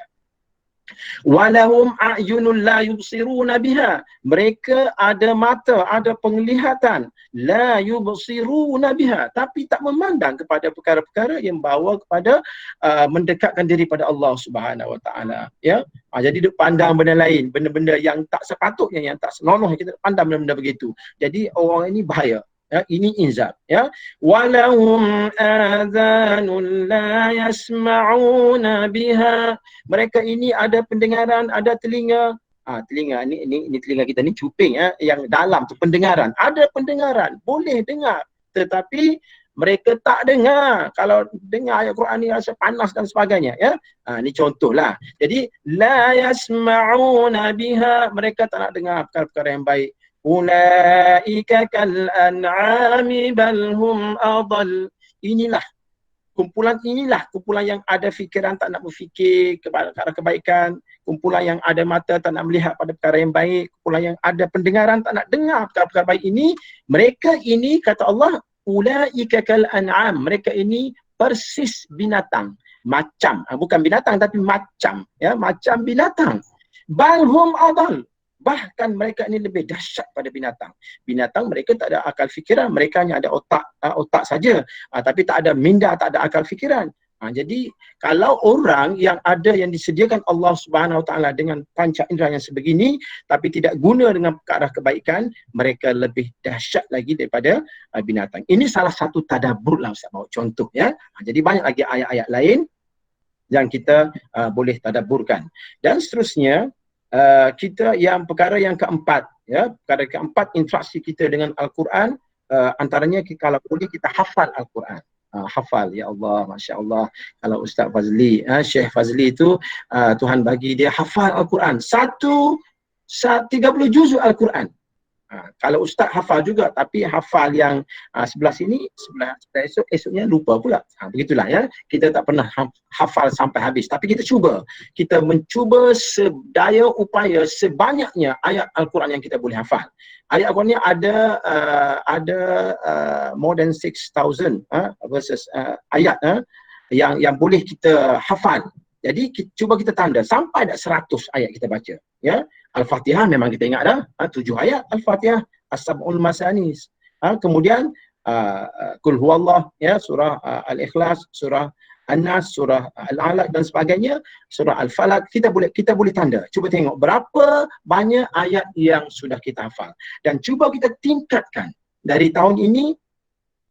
Walahum a'yunun la yubsiruna biha. Mereka ada mata, ada penglihatan, la yubsiruna biha, tapi tak memandang kepada perkara-perkara yang bawa kepada mendekatkan diri pada Allah Subhanahu Wa Taala, ya. Jadi dia pandang benda lain, benda-benda yang tak sepatutnya, yang tak senonoh kita pandang benda-benda begitu. Jadi orang ini bahaya. Ya, ini inzar, ya. Walahum adhanun la yasma'una biha. Mereka ini ada pendengaran, ada telinga. Telinga ini telinga kita ni cuping, ya, yang dalam tu pendengaran. Ada pendengaran, boleh dengar, tetapi mereka tak dengar. Kalau dengar ayat Quran ni rasa panas dan sebagainya, ya. Ni contohlah. Jadi la yasma'una biha, mereka tak nak dengar perkara-perkara yang baik. Ulaika kal an'ami bal hum adall. Inilah kumpulan yang ada fikiran, tak nak berfikir kepada arah kebaikan. Kumpulan yang ada mata, tak nak melihat pada perkara yang baik. Kumpulan yang ada pendengaran, tak nak dengar perkara-perkara baik ini. Mereka ini, kata Allah, ulaika kal an'am. Mereka ini persis binatang. Macam, bukan binatang tapi macam, ya, macam binatang. Bal hum adall. Bahkan mereka ini lebih dahsyat pada binatang. Binatang mereka tak ada akal fikiran, mereka hanya ada otak saja, tapi tak ada minda, tak ada akal fikiran. Jadi kalau orang yang disediakan Allah Subhanahu Wa Taala dengan panca indera yang sebegini, tapi tidak guna dengan ke arah kebaikan, mereka lebih dahsyat lagi daripada binatang. Ini salah satu tadabbur lah, Ustaz bawa contoh, ya. Jadi banyak lagi ayat-ayat lain yang kita boleh tadabburkan. Dan seterusnya, perkara yang keempat, ya, perkara keempat interaksi kita dengan Al-Quran, antaranya kalau boleh kita hafal Al-Quran. Hafal, ya Allah, Masya Allah. Kalau Ustaz Fazli, Syekh Fazli itu Tuhan bagi dia hafal Al-Quran 30 juzuk Al-Quran. Kalau Ustaz hafal juga, tapi hafal yang sebelah sini, sebelah esoknya lupa pula. Begitulah, ya. Kita tak pernah hafal sampai habis, tapi kita mencuba sedaya upaya sebanyaknya ayat Al-Quran yang kita boleh hafal. Ayat Al-Quran ni ada more than 6,000 versus ayat yang boleh kita hafal. Jadi cuba kita tanda sampai dah 100 ayat kita baca, ya. Al-Fatihah memang kita ingat dah, 7 ayat Al-Fatihah, As-Sab'ul Masani. Kemudian Qul Huwallah, ya, surah Al-Ikhlas, surah An-Nas, surah Al-Alaq dan sebagainya, surah Al-Falaq. Kita boleh tanda. Cuba tengok berapa banyak ayat yang sudah kita hafal, dan cuba kita tingkatkan dari tahun ini.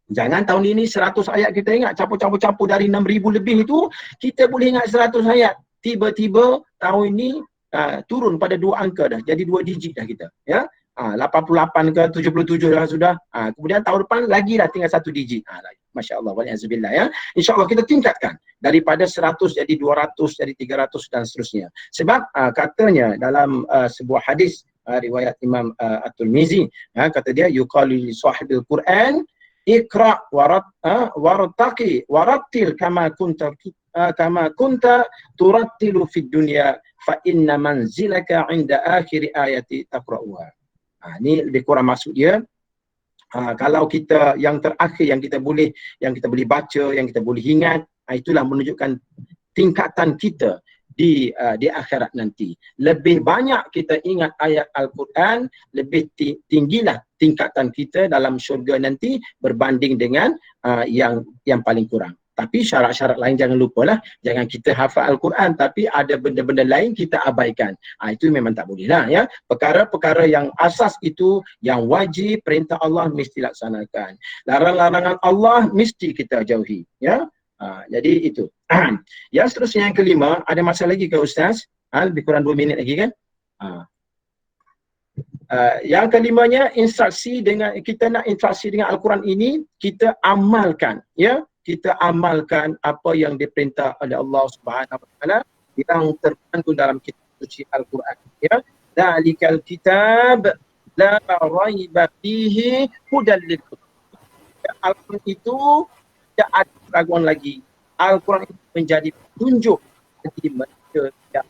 Jangan tahun ini 100 ayat kita ingat, campur-campur dari 6,000 lebih itu, kita boleh ingat 100 ayat. Tiba-tiba tahun ini turun pada 2 angka dah, jadi 2 digit dah kita, ya. 88 ke 77 dah sudah. Kemudian tahun depan lagi dah tinggal 1 digit. Masya Allah, wal'azubillah ya. InsyaAllah kita tingkatkan daripada 100 jadi 200, jadi 300 dan seterusnya. Sebab katanya dalam sebuah hadis riwayat Imam At-Tirmizi, kata dia yuqalu li sahibil Quran iqra wartaqi warattil kama kunta turattilu fid dunya fa inna manzilaka 'inda akhir ayati taqra'uha. Ini lebih kurang maksud dia. Kalau kita yang terakhir yang kita boleh baca, yang kita boleh ingat, itulah menunjukkan tingkatan kita di akhirat nanti. Lebih banyak kita ingat ayat Al-Quran, lebih tinggilah tingkatan kita dalam syurga nanti berbanding dengan yang paling kurang. Tapi syarat-syarat lain jangan lupalah, jangan kita hafal Al-Quran tapi ada benda-benda lain kita abaikan. Itu memang tak boleh lah ya. Perkara-perkara yang asas itu, yang wajib, perintah Allah mesti laksanakan. Larang-larangan Allah mesti kita jauhi ya. Jadi itu. Yang seterusnya yang kelima, ada masa lagi ke Ustaz? Lebih kurang 2 minit lagi kan? Yang kelimanya, kita nak interaksi dengan Al-Quran ini, kita amalkan ya. Kita amalkan apa yang diperintah oleh Allah Subhanahu wa taala yang terkandung dalam kitab suci Al-Quran ya. Dzalikal kitab la raiba fihi hudal lil muttaqin. Al-Quran itu tidak ada keraguan lagi. Al-Quran itu menjadi petunjuk bagi mereka yang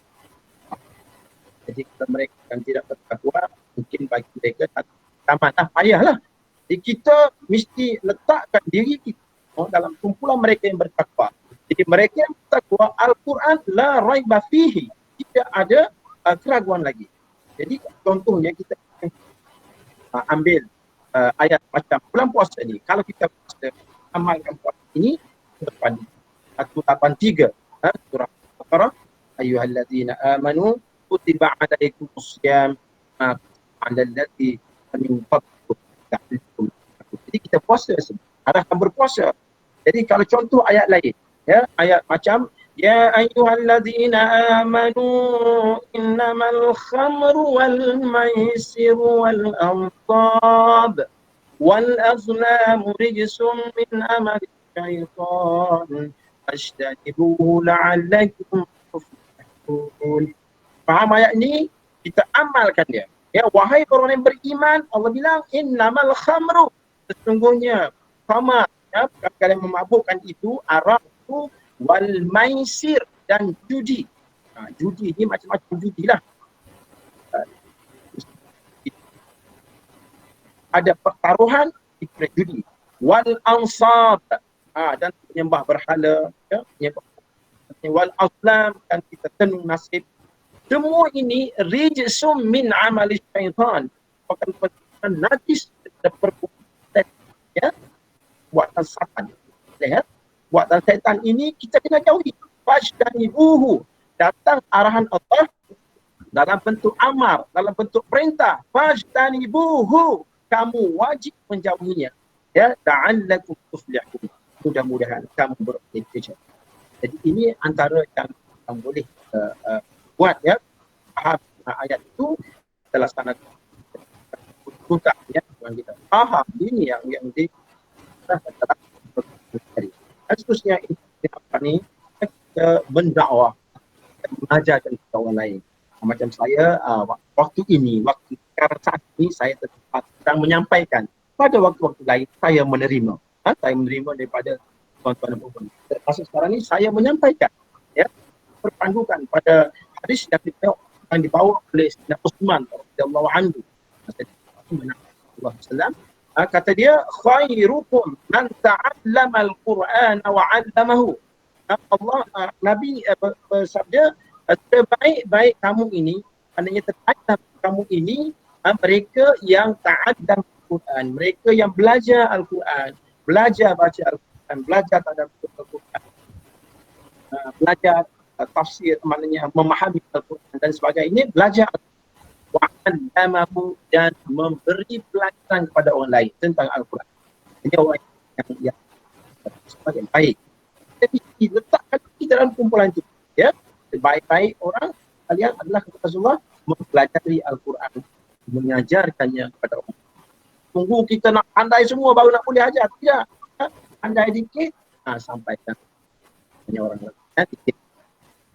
jadi kalau mereka yang tidak bertakwa, mungkin bagi mereka tamatlah payahlah. Jadi kita mesti letakkan diri kita dalam kumpulan mereka yang bertakwa. Jadi mereka yang bertakwa, Al-Quran la raiba fihi, tidak ada keraguan lagi. Jadi contohnya kita ambil ayat macam bulan puasa ni. Kalau kita puasa, amalkan puasa ini depan 183 surah Al-Baqarah, ayyuhallazina amanu kutiba alaikumussyam ma 'alal ladzina min qablikum ta'lamun. Jadi kita puasa arahkan berpuasa. Jadi kalau contoh ayat lain ya, ayat macam ya ayyuhallazina amanu innamal khamru wal maisiru wal ansab wal azlamu rijsum min amali syaitan fajtanibuhu la'allakum tuflihun. Faham ayat ni? Kita amalkan dia. Ya, wahai orang yang beriman, Allah bilang innamal khamru, sesungguhnya khamar ya, perkara yang memabukkan itu, arak itu, wal maisir dan judi. Judi ni macam-macam judi lah. Ada pertaruhan, itu judi. Wal ansab dan penyembah berhala, ya, wal aslam dan kita tenung nasib. Semua ini rijsum min amali syaitan. Bukan najis dan perbuatan ya. Buatan setan. Lihat, buatan setan ini kita kena jauhi. Fajtanibuhu, datang arahan Allah dalam bentuk amar, dalam bentuk perintah. Fajtanibuhu, kamu wajib menjauhinya. Ya, la'allakum tuflihun. Mudah-mudahan kamu berjaya. Jadi ini antara yang boleh buat ya. Faham ayat itu kita laksanakan. Bukan ya, kita faham ini yang di dan seterusnya ini kita mendakwah, mengajar kepada orang lain. Macam saya waktu sekarang saat ini saya sedang menyampaikan. Pada waktu-waktu lain saya menerima. Saya menerima daripada tuan-tuan dan puan. Termasuk sekarang ini saya menyampaikan ya, berpandukan pada hadis yang dibawa oleh Sayyidina Utsman radhiyallahu anhu. Rasulullah sallallahu kata dia khairukum man ta'allama al-Quran wa 'allamahu. Allah Nabi bersabda sebaik-baik kamu ini, maknanya terbaik kamu ini mereka yang ta'allam Al-Quran, mereka yang belajar Al-Quran, belajar baca Al-Quran, belajar tadabbur Al-Quran, belajar tafsir, maknanya memahami Al-Quran dan sebagainya, belajar wa'allamahu dan memberi pelajaran kepada orang lain tentang Al-Quran. Ini orang yang sebagai baik. Tapi diletakkan di dalam kumpulan itu. Ya, sebaik-baik orang kalian adalah kata Rasulullah mempelajari Al-Quran. mengajarkannya kepada orang. Tunggu kita nak pandai semua baru nak boleh ajar. Tidak. Pandai dikit, sampaikan. Hanya orang lain. Dikit.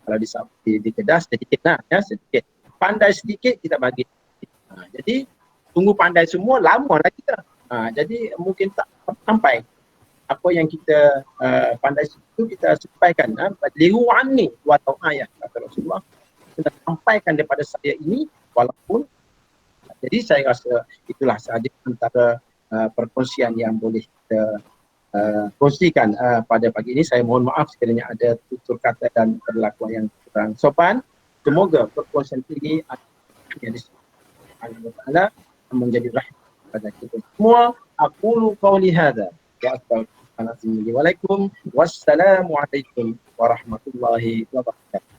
Kalau di Kedah sedikit lah, ya, sedikit. Pandai sedikit, kita bagi. Jadi, tunggu pandai semua, lama lah kita. Jadi, mungkin tak sampai. Apa yang kita pandai itu kita sampaikan. Liru anni wa ta'ayah, kata Rasulullah. Kita sampaikan daripada saya ini, walaupun. Jadi, saya rasa itulah sahaja antara perkongsian yang boleh kita kongsikan pada pagi ini. Saya mohon maaf sekiranya ada tutur kata dan perlakuan yang kurang sopan. Semoga perkongsian ini yang Allah menjadi rahmat kepada kita semua. Aqulu qawli hadza wa astaghfirullahaladzim. Wassalamualaikum warahmatullahi wabarakatuh.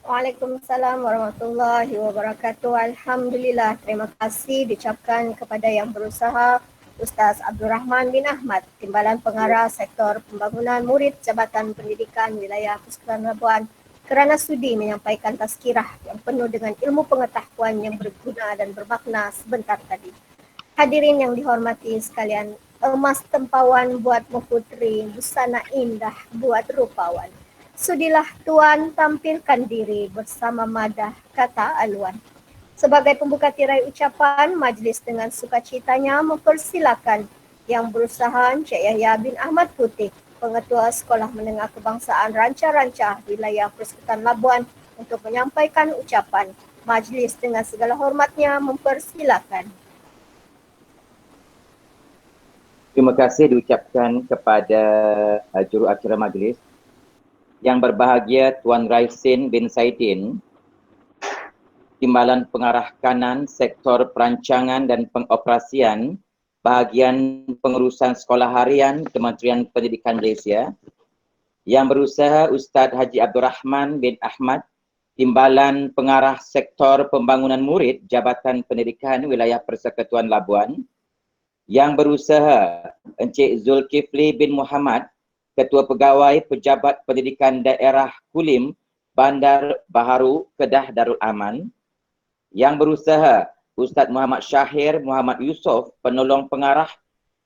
Waalaikumsalam warahmatullahi wabarakatuh. Alhamdulillah, terima kasih diucapkan kepada yang berusaha Ustaz Abdul Rahman bin Ahmad, Timbalan Pengarah Sektor Pembangunan Murid Jabatan Pendidikan Wilayah Persekutuan Labuan, kerana sudi menyampaikan tazkirah yang penuh dengan ilmu pengetahuan yang berguna dan bermakna sebentar tadi. Hadirin yang dihormati sekalian, emas tempawan buat putri, busana indah buat rupawan. Sudilah Tuan tampilkan diri bersama madah, kata Alwan. Sebagai pembuka tirai ucapan, majlis dengan sukacitanya mempersilakan yang berusaha Encik Yahya bin Ahmad Putih, Pengetua Sekolah Menengah Kebangsaan Ranca-Ranca Wilayah Persekutuan Labuan untuk menyampaikan ucapan. Majlis dengan segala hormatnya mempersilakan. Terima kasih diucapkan kepada juruacara majlis. Yang berbahagia Tuan Raisin bin Saidin, Timbalan Pengarah Kanan Sektor Perancangan dan Pengoperasian Bahagian Pengurusan Sekolah Harian Kementerian Pendidikan Malaysia. Yang berusaha Ustaz Haji Abdul Rahman bin Ahmad, Timbalan Pengarah Sektor Pembangunan Murid Jabatan Pendidikan Wilayah Persekutuan Labuan. Yang berusaha Encik Zulkifli bin Muhammad, Ketua Pegawai Pejabat Pendidikan Daerah Kulim, Bandar Baharu, Kedah Darul Aman. Yang berusaha Ustaz Muhammad Syahir Muhammad Yusof, Penolong Pengarah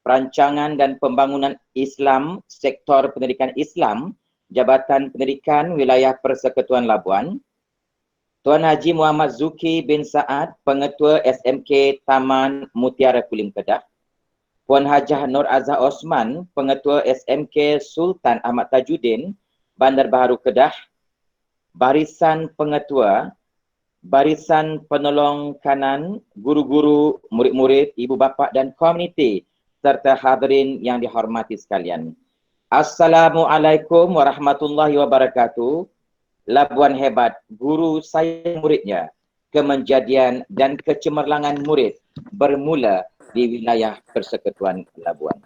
Perancangan dan Pembangunan Islam, Sektor Pendidikan Islam, Jabatan Pendidikan Wilayah Persekutuan Labuan. Tuan Haji Muhammad Zuki bin Saad, Pengetua SMK Taman Mutiara Kulim Kedah. Puan Hajah Nur Azhar Osman, Pengetua SMK Sultan Ahmad Tajuddin, Bandar Baharu Kedah. Barisan Pengetua, Barisan Penolong Kanan, guru-guru, murid-murid, ibu bapa dan komuniti, serta hadirin yang dihormati sekalian. Assalamualaikum warahmatullahi wabarakatuh. Labuan hebat, guru saya muridnya. Kemenjadian dan kecemerlangan murid bermula di wilayah Persekutuan Labuan.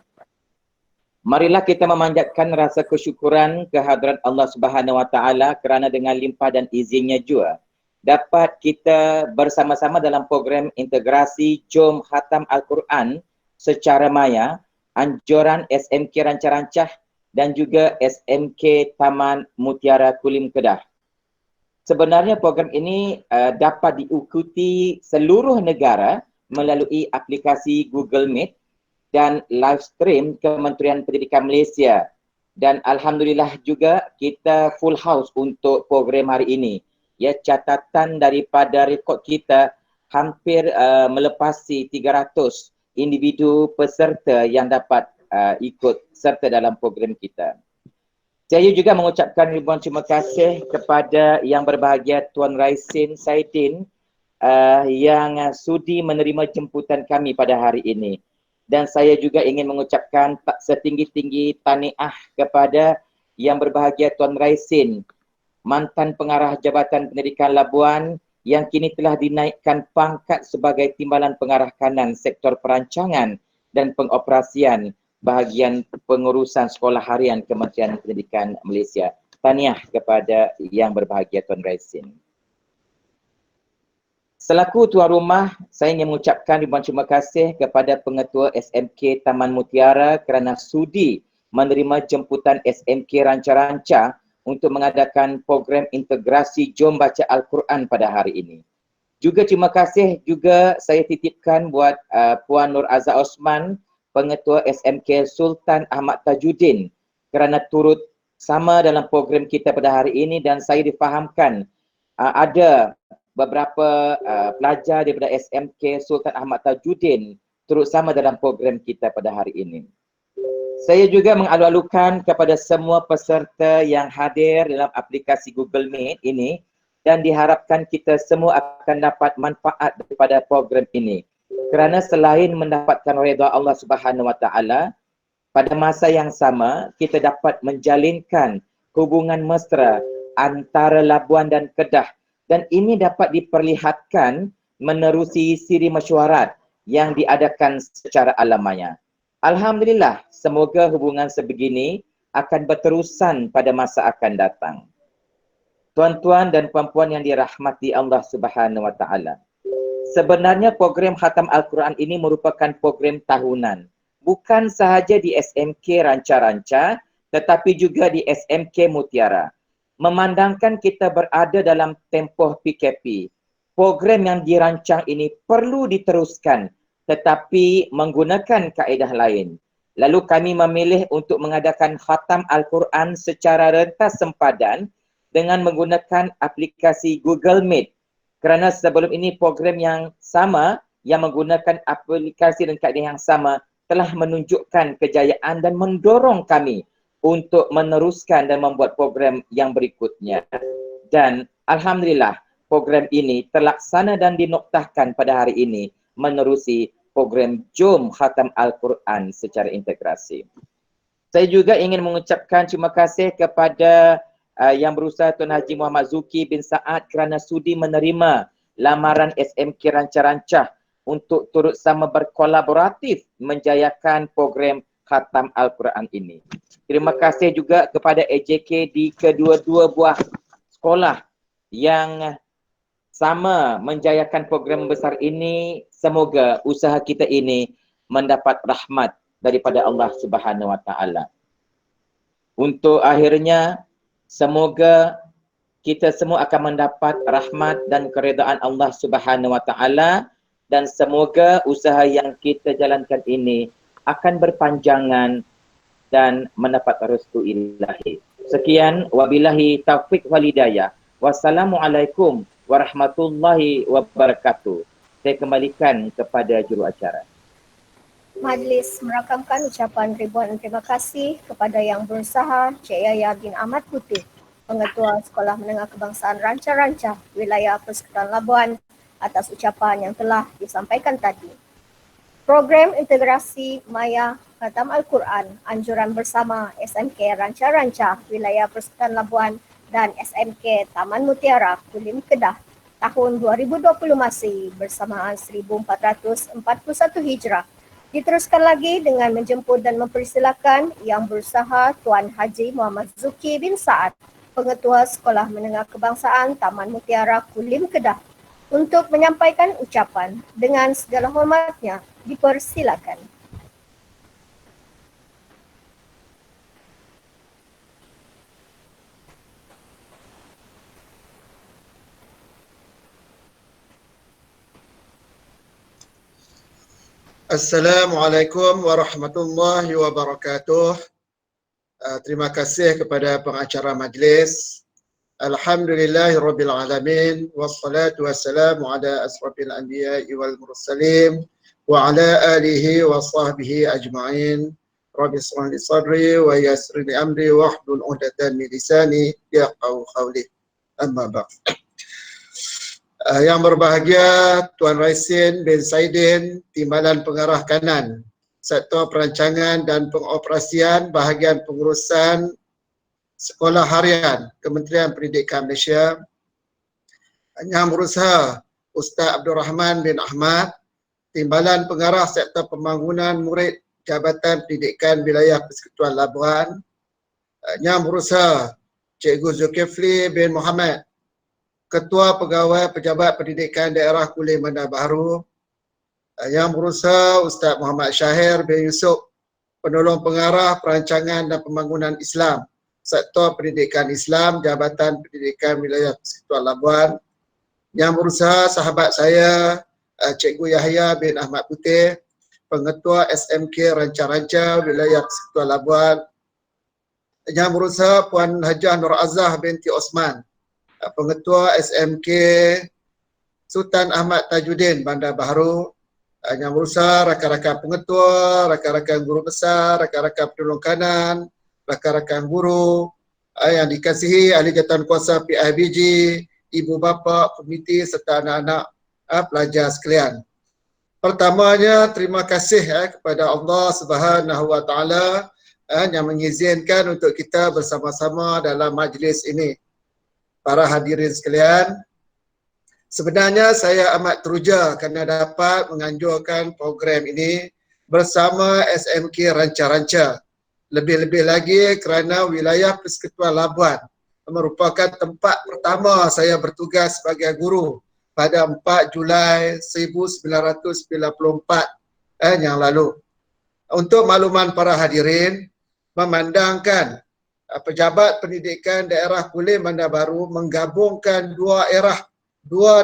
Marilah kita memanjatkan rasa kesyukuran kehadrat Allah Subhanahu Wa Taala kerana dengan limpah dan izinnya jua dapat kita bersama-sama dalam program integrasi Jom Khatam Al-Quran secara maya, anjuran SMK Ranca-Rancah dan juga SMK Taman Mutiara Kulim Kedah. Sebenarnya program ini dapat diikuti seluruh negara melalui aplikasi Google Meet dan live stream Kementerian Pendidikan Malaysia. Dan alhamdulillah juga kita full house untuk program hari ini. Ya, catatan daripada rekod kita hampir melepasi 300 individu peserta yang dapat ikut serta dalam program kita. Saya juga mengucapkan ribuan terima kasih kepada yang berbahagia Tuan Raisin Saidin yang sudi menerima jemputan kami pada hari ini. Dan saya juga ingin mengucapkan setinggi-tinggi tahniah kepada yang berbahagia Tuan Raisin, mantan pengarah Jabatan Pendidikan Labuan yang kini telah dinaikkan pangkat sebagai Timbalan Pengarah Kanan Sektor Perancangan dan Pengoperasian Bahagian Pengurusan Sekolah Harian Kementerian Pendidikan Malaysia. Tahniah kepada yang berbahagia Tuan Raisin. Selaku tuan rumah, saya ingin mengucapkan ribuan terima kasih kepada Pengetua SMK Taman Mutiara kerana sudi menerima jemputan SMK Ranca-Ranca untuk mengadakan program integrasi Jom Baca Al-Quran pada hari ini. Juga terima kasih juga saya titipkan buat Puan Nur Azza Osman, Pengetua SMK Sultan Ahmad Tajuddin, kerana turut sama dalam program kita pada hari ini, dan saya difahamkan ada beberapa pelajar daripada SMK Sultan Ahmad Tajuddin turut sama dalam program kita pada hari ini. Saya juga mengalu-alukan kepada semua peserta yang hadir dalam aplikasi Google Meet ini, dan diharapkan kita semua akan dapat manfaat daripada program ini. Kerana selain mendapatkan redha Allah Subhanahu Wa Taala, pada masa yang sama kita dapat menjalinkan hubungan mesra antara Labuan dan Kedah, dan ini dapat diperlihatkan menerusi siri mesyuarat yang diadakan secara alamanya. Alhamdulillah, semoga hubungan sebegini akan berterusan pada masa akan datang. Tuan-tuan dan puan-puan yang dirahmati Allah Subhanahu Wa Taala. Sebenarnya program Khatam Al-Quran ini merupakan program tahunan. Bukan sahaja di SMK Ranca-Ranca, tetapi juga di SMK Mutiara. Memandangkan kita berada dalam tempoh PKP, program yang dirancang ini perlu diteruskan, tetapi menggunakan kaedah lain. Lalu kami memilih untuk mengadakan Khatam Al-Quran secara rentas sempadan dengan menggunakan aplikasi Google Meet. Kerana sebelum ini program yang sama yang menggunakan aplikasi dan kaedah yang sama telah menunjukkan kejayaan dan mendorong kami untuk meneruskan dan membuat program yang berikutnya. Dan Alhamdulillah, program ini terlaksana dan dinoktahkan pada hari ini menerusi program Jom Khatam Al-Quran secara integrasi. Saya juga ingin mengucapkan terima kasih kepada yang berusaha Tuan Haji Muhammad Zuki bin Saad kerana sudi menerima lamaran SMK Ranca-Ranca untuk turut sama berkolaboratif menjayakan program Khatam Al-Quran ini. Terima kasih juga kepada AJK di kedua-dua buah sekolah yang sama menjayakan program besar ini. Semoga usaha kita ini mendapat rahmat daripada Allah Subhanahu Wa Taala. Untuk akhirnya, semoga kita semua akan mendapat rahmat dan keredaan Allah Subhanahu Wa Taala, dan semoga usaha yang kita jalankan ini akan berpanjangan dan mendapat restu ilahi. Sekian, wabillahi taufiq wal hidayah. Wassalamualaikum warahmatullahi wabarakatuh. Saya kembalikan kepada juru acara. Majlis merakamkan ucapan ribuan terima kasih kepada yang berusaha Cik Yahya bin Ahmad Putih, Pengetua Sekolah Menengah Kebangsaan Ranca-Ranca, Wilayah Persekutuan Labuan, atas ucapan yang telah disampaikan tadi. Program Integrasi Maya Khatam Al-Quran, anjuran bersama SMK Ranca-Ranca, Wilayah Persekutuan Labuan dan SMK Taman Mutiara, Kulim Kedah, tahun 2020 masih bersamaan 1441 Hijrah. Diteruskan lagi dengan menjemput dan mempersilakan yang berusaha Tuan Haji Muhammad Zuki bin Saad, Pengetua Sekolah Menengah Kebangsaan Taman Mutiara Kulim Kedah, untuk menyampaikan ucapan. Dengan segala hormatnya, dipersilakan. Assalamualaikum warahmatullahi wabarakatuh. Terima kasih kepada pengacara majlis. Alhamdulillahirabbil alamin, wassalatu wassalamu ala asrafil anbiya'i wal mursalin wa ala alihi wa sahbihi ajma'in. Rabbi shrah li sadri wa yassir li amri wahlul 'uqdatam min lisani yafqahu qawli. Amma ba'd. Yang berbahagia Tuan Raisin bin Saidin, Timbalan Pengarah Kanan, Sektor Perancangan dan Pengoperasian Bahagian Pengurusan Sekolah Harian Kementerian Pendidikan Malaysia. Yang berusaha Ustaz Abdul Rahman bin Ahmad, Timbalan Pengarah Sektor Pembangunan Murid Jabatan Pendidikan Wilayah Persekutuan Labuan. Yang berusaha Cikgu Zulkifli bin Muhammad, Ketua Pegawai Pejabat Pendidikan Daerah Kulim Bandar Baharu. Yang berusaha Ustaz Muhammad Syahir bin Yusuf, Penolong Pengarah Perancangan dan Pembangunan Islam, Sektor Pendidikan Islam, Jabatan Pendidikan Wilayah Persekutuan Labuan. Yang berusaha sahabat saya Cikgu Yahya bin Ahmad Putih, Pengetua SMK Ranca-Ranca Wilayah Persekutuan Labuan. Yang berusaha Puan Hajah Nur Azah binti Osman, Pengetua SMK Sultan Ahmad Tajuddin Bandar Baharu. Yang berusaha rakan-rakan pengetua, rakan-rakan guru besar, rakan-rakan penolong kanan, rakan-rakan guru yang dikasihi ahli jawatankuasa PIBG, ibu bapa, komiti serta anak-anak pelajar sekalian. Pertamanya terima kasih kepada Allah Subhanahu Wa Taala yang mengizinkan untuk kita bersama-sama dalam majlis ini. Para hadirin sekalian, sebenarnya saya amat teruja kerana dapat menganjurkan program ini bersama SMK Ranca-Ranca. Lebih-lebih lagi kerana wilayah Persekutuan Labuan merupakan tempat pertama saya bertugas sebagai guru pada 4 Julai 1994 yang lalu. Untuk makluman para hadirin, memandangkan Pejabat Pendidikan Daerah Kulim Bandar Baru menggabungkan dua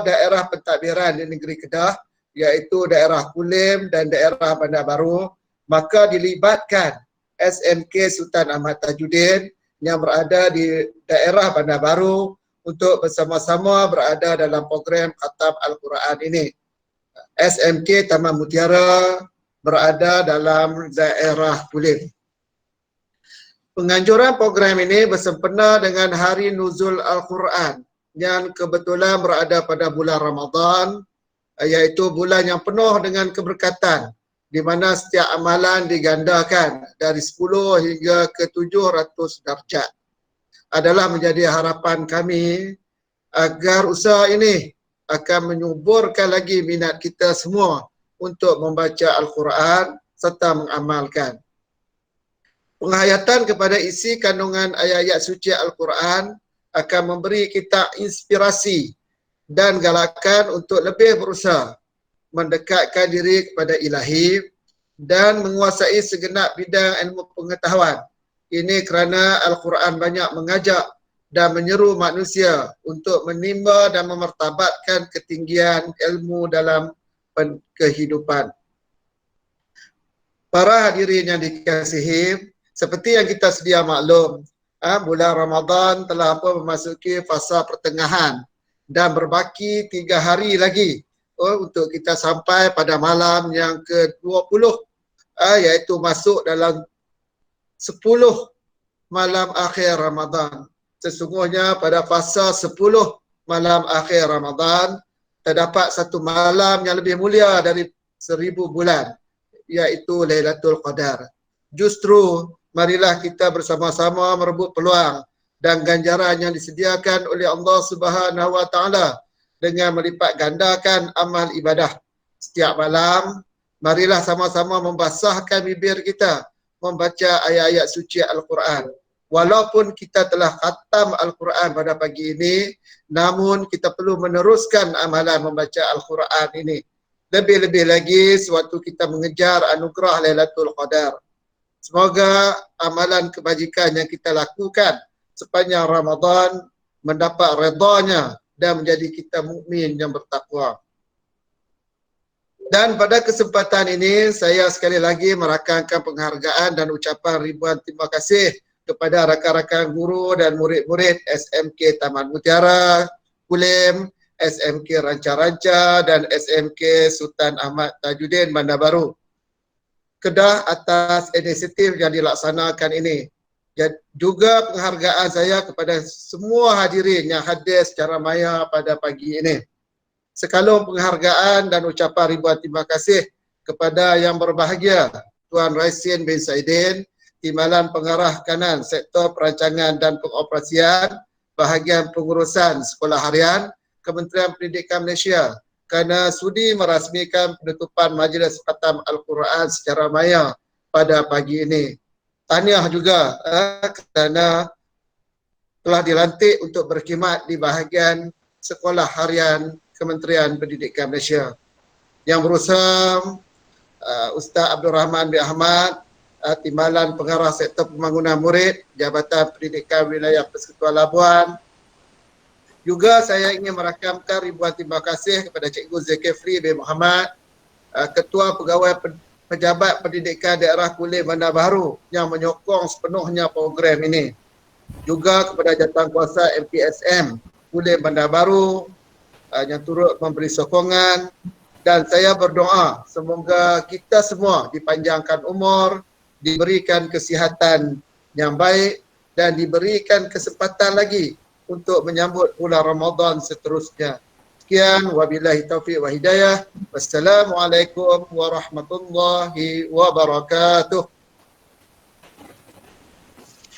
daerah pentadbiran di negeri Kedah, iaitu daerah Kulim dan daerah Bandar Baru, maka dilibatkan SMK Sultan Ahmad Tajuddin yang berada di daerah Bandar Baru untuk bersama-sama berada dalam program Khatam Al-Quran ini. SMK Taman Mutiara berada dalam daerah Kulim. Penganjuran program ini bersempena dengan Hari Nuzul Al-Quran yang kebetulan berada pada bulan Ramadan, iaitu bulan yang penuh dengan keberkatan, di mana setiap amalan digandakan dari 10 hingga ke 700 darjat. Adalah menjadi harapan kami agar usaha ini akan menyuburkan lagi minat kita semua untuk membaca Al-Quran serta mengamalkan. Penghayatan kepada isi kandungan ayat-ayat suci Al-Quran akan memberi kita inspirasi dan galakan untuk lebih berusaha mendekatkan diri kepada Ilahi dan menguasai segenap bidang ilmu pengetahuan. Ini kerana Al-Quran banyak mengajak dan menyeru manusia untuk menimba dan memartabatkan ketinggian ilmu dalam kehidupan. Para hadirin yang dikasihi, seperti yang kita sedia maklum, bulan Ramadan telah memasuki fasa pertengahan dan berbaki 3 hari lagi untuk kita sampai pada malam yang ke-20, iaitu masuk dalam 10 malam akhir Ramadan. Sesungguhnya pada fasa 10 malam akhir Ramadan terdapat satu malam yang lebih mulia dari 1000 bulan, iaitu Lailatul Qadar. Justru marilah kita bersama-sama merebut peluang dan ganjaran yang disediakan oleh Allah Subhanahu Wa Taala dengan melipat gandakan amal ibadah. Setiap malam, marilah sama-sama membasahkan bibir kita membaca ayat-ayat suci Al-Quran. Walaupun kita telah khatam Al-Quran pada pagi ini, namun kita perlu meneruskan amalan membaca Al-Quran ini. Lebih-lebih lagi sewaktu kita mengejar anugerah Lailatul Qadar. Semoga amalan kebajikan yang kita lakukan sepanjang Ramadan mendapat redanya dan menjadi kita mukmin yang bertakwa. Dan pada kesempatan ini saya sekali lagi merakamkan penghargaan dan ucapan ribuan terima kasih kepada rakan-rakan guru dan murid-murid SMK Taman Mutiara, Kulim, SMK Ranca-Ranca dan SMK Sultan Ahmad Tajuddin Bandar Baru, Kedah atas inisiatif yang dilaksanakan ini. Juga penghargaan saya kepada semua hadirin yang hadir secara maya pada pagi ini. Sekalung penghargaan dan ucapan ribuan terima kasih kepada yang berbahagia Tuan Raisin bin Saidin, Timbalan Pengarah Kanan Sektor Perancangan dan Pengoperasian Bahagian Pengurusan Sekolah Harian Kementerian Pendidikan Malaysia, kerana sudi merasmikan penutupan Majlis Khatam Al-Quran secara maya pada pagi ini. Tahniah juga kerana telah dilantik untuk berkhidmat di bahagian Sekolah Harian Kementerian Pendidikan Malaysia. Yang berusaha Ustaz Abdul Rahman bin Ahmad, Timbalan Pengarah Sektor Pembangunan Murid, Jabatan Pendidikan Wilayah Persekutuan Labuan, Juga saya ingin merakamkan ribuan terima kasih kepada Cikgu Zulkifli bin Muhammad, Ketua Pegawai Pejabat Pendidikan Daerah Kulim Bandar Baharu yang menyokong sepenuhnya program ini. Juga kepada Jawatankuasa MPSM Kulim Bandar Baru yang turut memberi sokongan, dan saya berdoa semoga kita semua dipanjangkan umur, diberikan kesihatan yang baik dan diberikan kesempatan lagi untuk menyambut bulan Ramadan seterusnya. Sekian, wabillahi taufiq wa hidayah. Wassalamualaikum warahmatullahi wabarakatuh.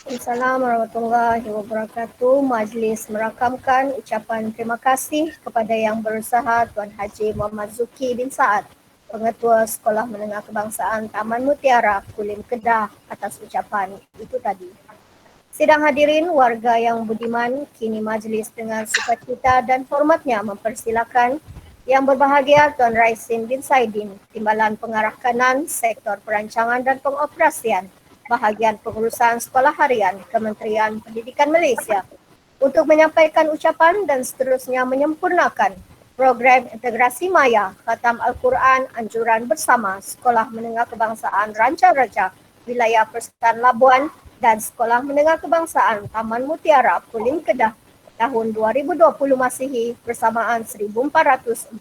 Assalamualaikum warahmatullahi wabarakatuh. Majlis merakamkan ucapan terima kasih kepada Yang Berusaha Tuan Haji Muhammad Zuki bin Saad, Pengetua Sekolah Menengah Kebangsaan Taman Mutiara, Kulim Kedah, atas ucapan itu tadi. Sidang hadirin warga yang budiman, kini majlis dengan sukacita dan hormatnya mempersilakan Yang Berbahagia Tuan Raisin bin Saidin, Timbalan Pengarah Kanan Sektor Perancangan dan Pengoperasian Bahagian Pengurusan Sekolah Harian Kementerian Pendidikan Malaysia, untuk menyampaikan ucapan dan seterusnya menyempurnakan program integrasi maya Khatam Al-Quran Anjuran Bersama Sekolah Menengah Kebangsaan Ranca Raja Wilayah Persekutuan Labuan dan Sekolah Menengah Kebangsaan Taman Mutiara, Kulim Kedah tahun 2020 Masihi bersamaan 1441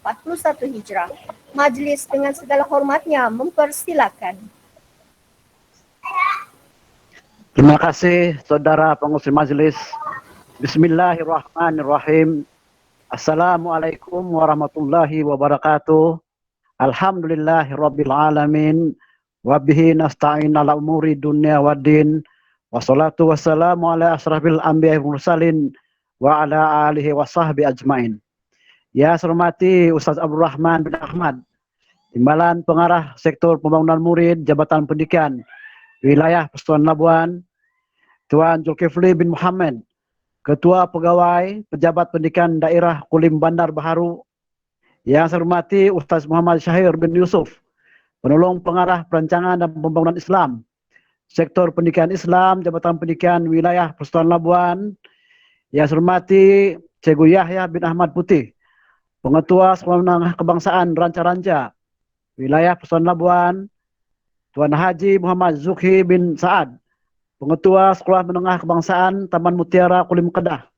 Hijrah. Majlis dengan segala hormatnya mempersilakan. Terima kasih saudara pengurusi majlis. Bismillahirrahmanirrahim. Assalamualaikum warahmatullahi wabarakatuh. Alhamdulillahirabbil alamin. Wa bihi nasta'in ala umuri dunya waddin. Wassalatu wassalamu ala asrafil anbiya'i wal mursalin wa ala alihi wa sahbihi ajmain. Ya, saya hormati Ustaz Abdul Rahman bin Ahmad, Timbalan Pengarah Sektor Pembangunan Murid Jabatan Pendidikan Wilayah Persekutuan Labuan, Tuan Zulkifli bin Muhammad, Ketua Pegawai Pejabat Pendidikan Daerah Kulim Bandar Baharu. Yang saya hormati Ustaz Muhammad Syahir bin Yusuf, Penolong Pengarah Perancangan dan Pembangunan Islam, Sektor Pendidikan Islam, Jabatan Pendidikan Wilayah Persekutuan Labuan. Yang saya hormati Cikgu Yahya bin Ahmad Putih, Pengetua Sekolah Menengah Kebangsaan Ranca-Ranca, Wilayah Persekutuan Labuan. Tuan Haji Muhammad Zuki bin Saad, Pengetua Sekolah Menengah Kebangsaan Taman Mutiara, Kulim Kedah.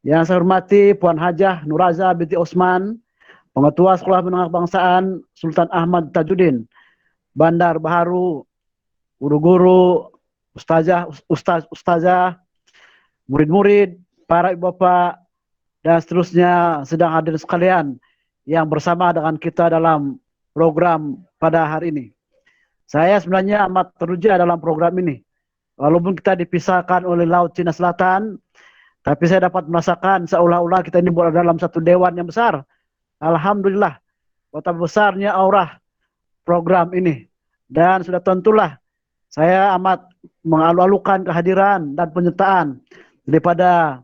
Yang saya hormati Puan Hajah Nuraza binti Osman, Pengetua Sekolah Menengah Kebangsaan Sultan Ahmad Tajuddin, Bandar Baharu, guru-guru, ustazah, murid-murid, para ibu bapak, dan seterusnya sedang hadir sekalian yang bersama dengan kita dalam program pada hari ini. Saya sebenarnya amat teruja dalam program ini. Walaupun kita dipisahkan oleh Laut Cina Selatan, tapi saya dapat merasakan seolah-olah kita ini berada dalam satu dewan yang besar. Alhamdulillah, betapa besarnya aurah program ini. Dan sudah tentulah saya amat mengalu-alukan kehadiran dan penyertaan daripada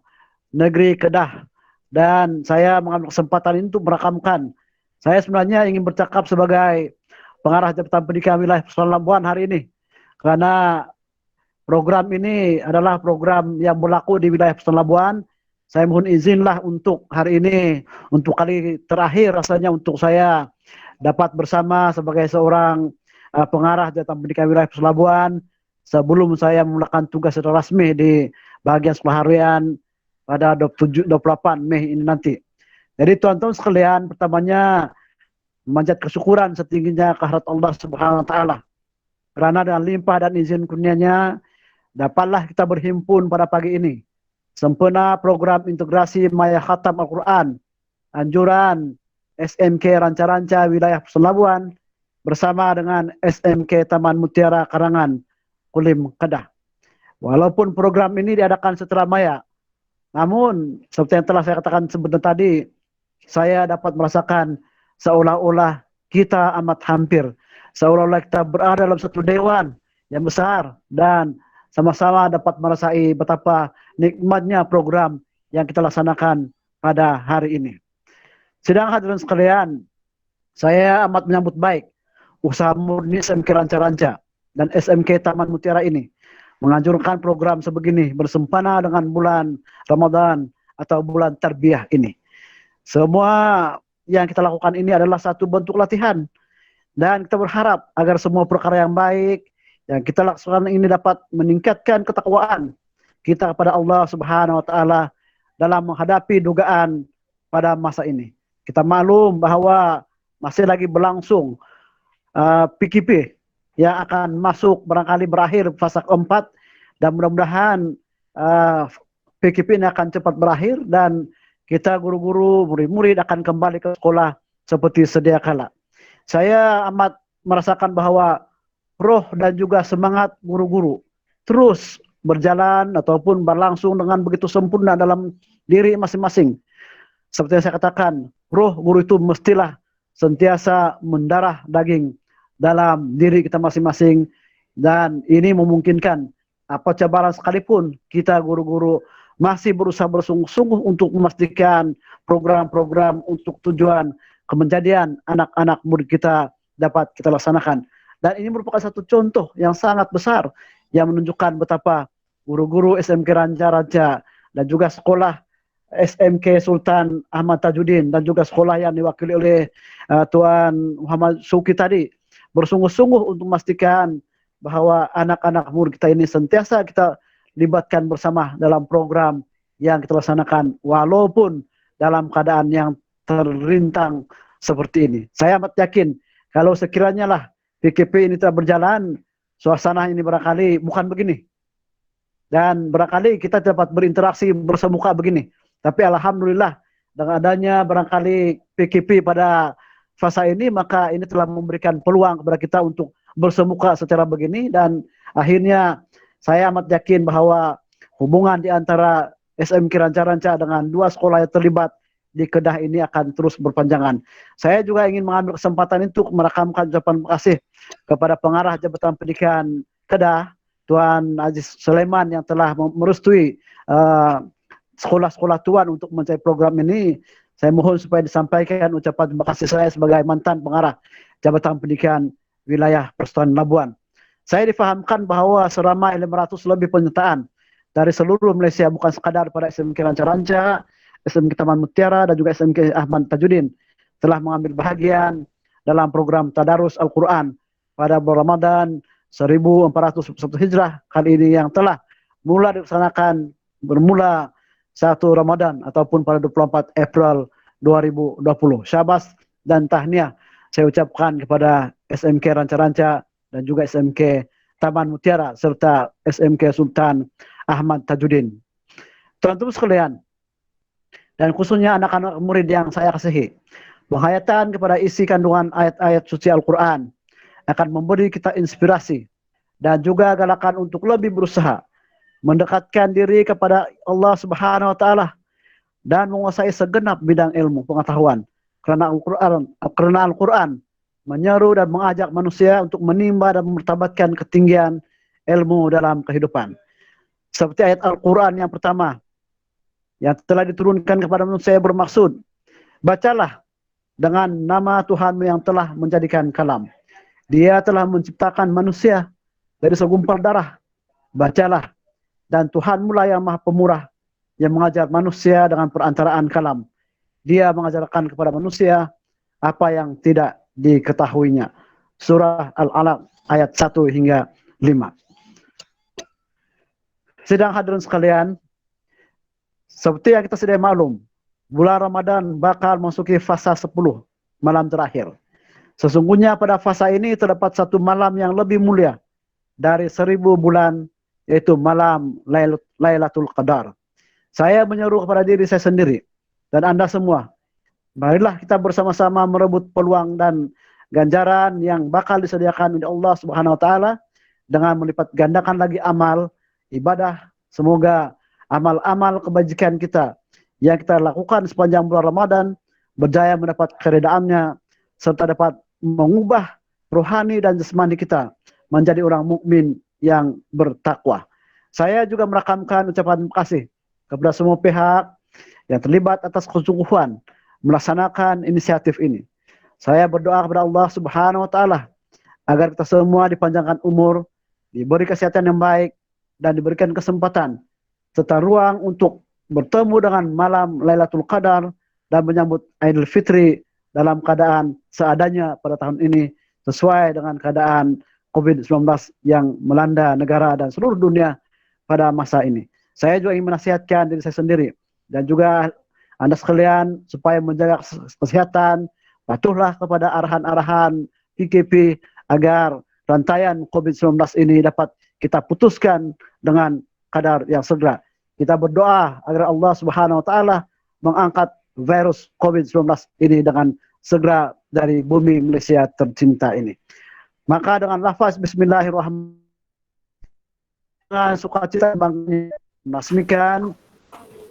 negeri Kedah. Dan saya mengambil kesempatan ini untuk merakamkan. Saya sebenarnya ingin bercakap sebagai Pengarah Jabatan Pendidikan Wilayah Persekutuan Labuan hari ini. Karena program ini adalah program yang berlaku di wilayah Persekutuan Labuan. Saya mohon izinlah untuk hari ini, untuk kali terakhir rasanya untuk saya dapat bersama sebagai seorang Pengarah Jabatan Pendidikan Wilayah Persekutuan Labuan sebelum saya memulakan tugas secara rasmi di bagian sekolah harian pada 28 Mei ini nanti. Jadi tuan-tuan sekalian, pertamanya memanjat kesyukuran setingginya kehadirat Allah Subhanahu wa taala. Karena dengan limpah dan izin kurnia-Nya dapatlah kita berhimpun pada pagi ini. Sempurna program integrasi maya Khatam Al-Quran Anjuran SMK Ranca-Ranca Wilayah Persekutuan Labuan bersama dengan SMK Taman Mutiara Karangan, Kulim Kedah. Walaupun program ini diadakan secara maya, namun seperti yang telah saya katakan sebentar tadi, saya dapat merasakan seolah-olah kita amat hampir, seolah-olah kita berada dalam satu dewan yang besar dan sama-sama dapat merasai betapa nikmatnya program yang kita laksanakan pada hari ini. Sidang hadirin sekalian, saya amat menyambut baik usaha murni SMK Ranca-Ranca dan SMK Taman Mutiara ini menganjurkan program sebegini bersempena dengan bulan Ramadan atau bulan tarbiyah ini. Semua yang kita lakukan ini adalah satu bentuk latihan, dan kita berharap agar semua perkara yang baik yang kita lakukan ini dapat meningkatkan ketakwaan kita kepada Allah Subhanahu wa taala dalam menghadapi dugaan pada masa ini. Kita maklum bahwa masih lagi berlangsung PKP yang akan masuk barangkali berakhir fase keempat, dan mudah-mudahan PKP ini akan cepat berakhir dan kita guru-guru, murid-murid akan kembali ke sekolah seperti sedia kala. Saya amat merasakan bahwa roh dan juga semangat guru-guru terus berjalan ataupun berlangsung dengan begitu sempurna dalam diri masing-masing. Seperti yang saya katakan, roh guru itu mestilah sentiasa mendarah daging dalam diri kita masing-masing, dan ini memungkinkan apa cabaran sekalipun kita guru-guru masih berusaha bersungguh-sungguh untuk memastikan program-program untuk tujuan kemenjadian anak-anak murid kita dapat kita laksanakan. Dan ini merupakan satu contoh yang sangat besar yang menunjukkan betapa guru-guru SMK Ranca-Ranca dan juga sekolah SMK Sultan Ahmad Tajuddin dan juga sekolah yang diwakili oleh Tuan Muhammad Syuki tadi bersungguh-sungguh untuk memastikan bahwa anak-anak murid kita ini sentiasa kita libatkan bersama dalam program yang kita laksanakan walaupun dalam keadaan yang terrintang seperti ini. Saya amat yakin kalau sekiranya lah PKP ini telah berjalan, suasana ini barangkali bukan begini. Dan barangkali kita dapat berinteraksi bersemuka begini. Tapi alhamdulillah dengan adanya barangkali PKP pada fase ini, maka ini telah memberikan peluang kepada kita untuk bersemuka secara begini, dan akhirnya saya amat yakin bahwa hubungan di antara SMK Ranca-Ranca dengan dua sekolah yang terlibat di Kedah ini akan terus berpanjangan. Saya juga ingin mengambil kesempatan itu untuk merakamkan ucapan terima kasih kepada pengarah Jabatan Pendidikan Kedah, Tuan Aziz Sulaiman, yang telah merestui sekolah-sekolah tuan untuk mencapai program ini. Saya mohon supaya disampaikan ucapan terima kasih saya sebagai mantan pengarah Jabatan Pendidikan Wilayah Persatuan Labuan. Saya difahamkan bahwa seramai 500 lebih penyertaan dari seluruh Malaysia, bukan sekadar pada SMK Ranca-Ranca, SMK Taman Mutiara dan juga SMK Ahmad Tajuddin, telah mengambil bahagian dalam program Tadarus Al-Quran pada bulan Ramadan 1441 Hijrah kali ini yang telah mula dilaksanakan bermula 1 Ramadan ataupun pada 24 April 2020. Syabas dan tahniah saya ucapkan kepada SMK Ranca-Ranca dan juga SMK Taman Mutiara serta SMK Sultan Ahmad Tajuddin. Teman-teman sekalian, dan khususnya anak-anak murid yang saya kasihi, penghayatan kepada isi kandungan ayat-ayat suci Al-Quran akan memberi kita inspirasi dan juga galakan untuk lebih berusaha mendekatkan diri kepada Allah Subhanahu wa taala dan menguasai segenap bidang ilmu pengetahuan, karena Al-Quran menyeru dan mengajak manusia untuk menimba dan memartabatkan ketinggian ilmu dalam kehidupan. Seperti ayat Al-Quran yang pertama yang telah diturunkan kepada manusia bermaksud, bacalah dengan nama Tuhanmu yang telah menjadikan kalam. Dia telah menciptakan manusia dari segumpal darah. Bacalah, dan Tuhanmu lah yang maha pemurah yang mengajar manusia dengan perantaraan kalam. Dia mengajarkan kepada manusia apa yang tidak diketahuinya. Surah Al-Alaq ayat 1 hingga 5. Sidang hadirin sekalian, seperti yang kita sudah maklum, bulan Ramadan bakal memasuki fasa 10 malam terakhir. Sesungguhnya pada fasa ini terdapat satu malam yang lebih mulia dari 1000 bulan, yaitu malam Lailatul Qadar. Saya menyeru kepada diri saya sendiri dan Anda semua, marilah kita bersama-sama merebut peluang dan ganjaran yang bakal disediakan oleh Allah Subhanahu wa taala dengan melipat gandakan lagi amal ibadah. Semoga amal-amal kebajikan kita yang kita lakukan sepanjang bulan Ramadan berjaya mendapat keredaannya serta dapat mengubah rohani dan jasmani kita menjadi orang mukmin yang bertakwa. Saya juga merakamkan ucapan terima kasih kepada semua pihak yang terlibat atas kesungguhan melaksanakan inisiatif ini. Saya berdoa kepada Allah Subhanahu wa taala agar kita semua dipanjangkan umur, diberi kesehatan yang baik dan diberikan kesempatan serta ruang untuk bertemu dengan malam Lailatul Qadar dan menyambut Idul Fitri dalam keadaan seadanya pada tahun ini sesuai dengan keadaan COVID-19 yang melanda negara dan seluruh dunia pada masa ini. Saya juga ingin menasihatkan diri saya sendiri dan juga Anda sekalian supaya menjaga kesehatan, patuhlah kepada arahan-arahan PKP agar rantaian COVID-19 ini dapat kita putuskan dengan kadar yang segera. Kita berdoa agar Allah Subhanahu wa taala mengangkat virus COVID-19 ini dengan segera dari bumi Malaysia tercinta ini. Maka dengan lafaz bismillahirrahmanirrahim dengan sukacita bangkitnya meresmikan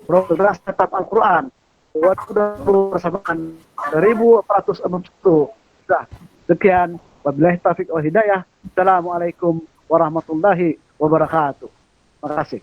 program Setab Al-Quran bersamaan 1461. Sekian, wabillahi taufiq wal hidayah. Assalamualaikum warahmatullahi wabarakatuh. Terima kasih.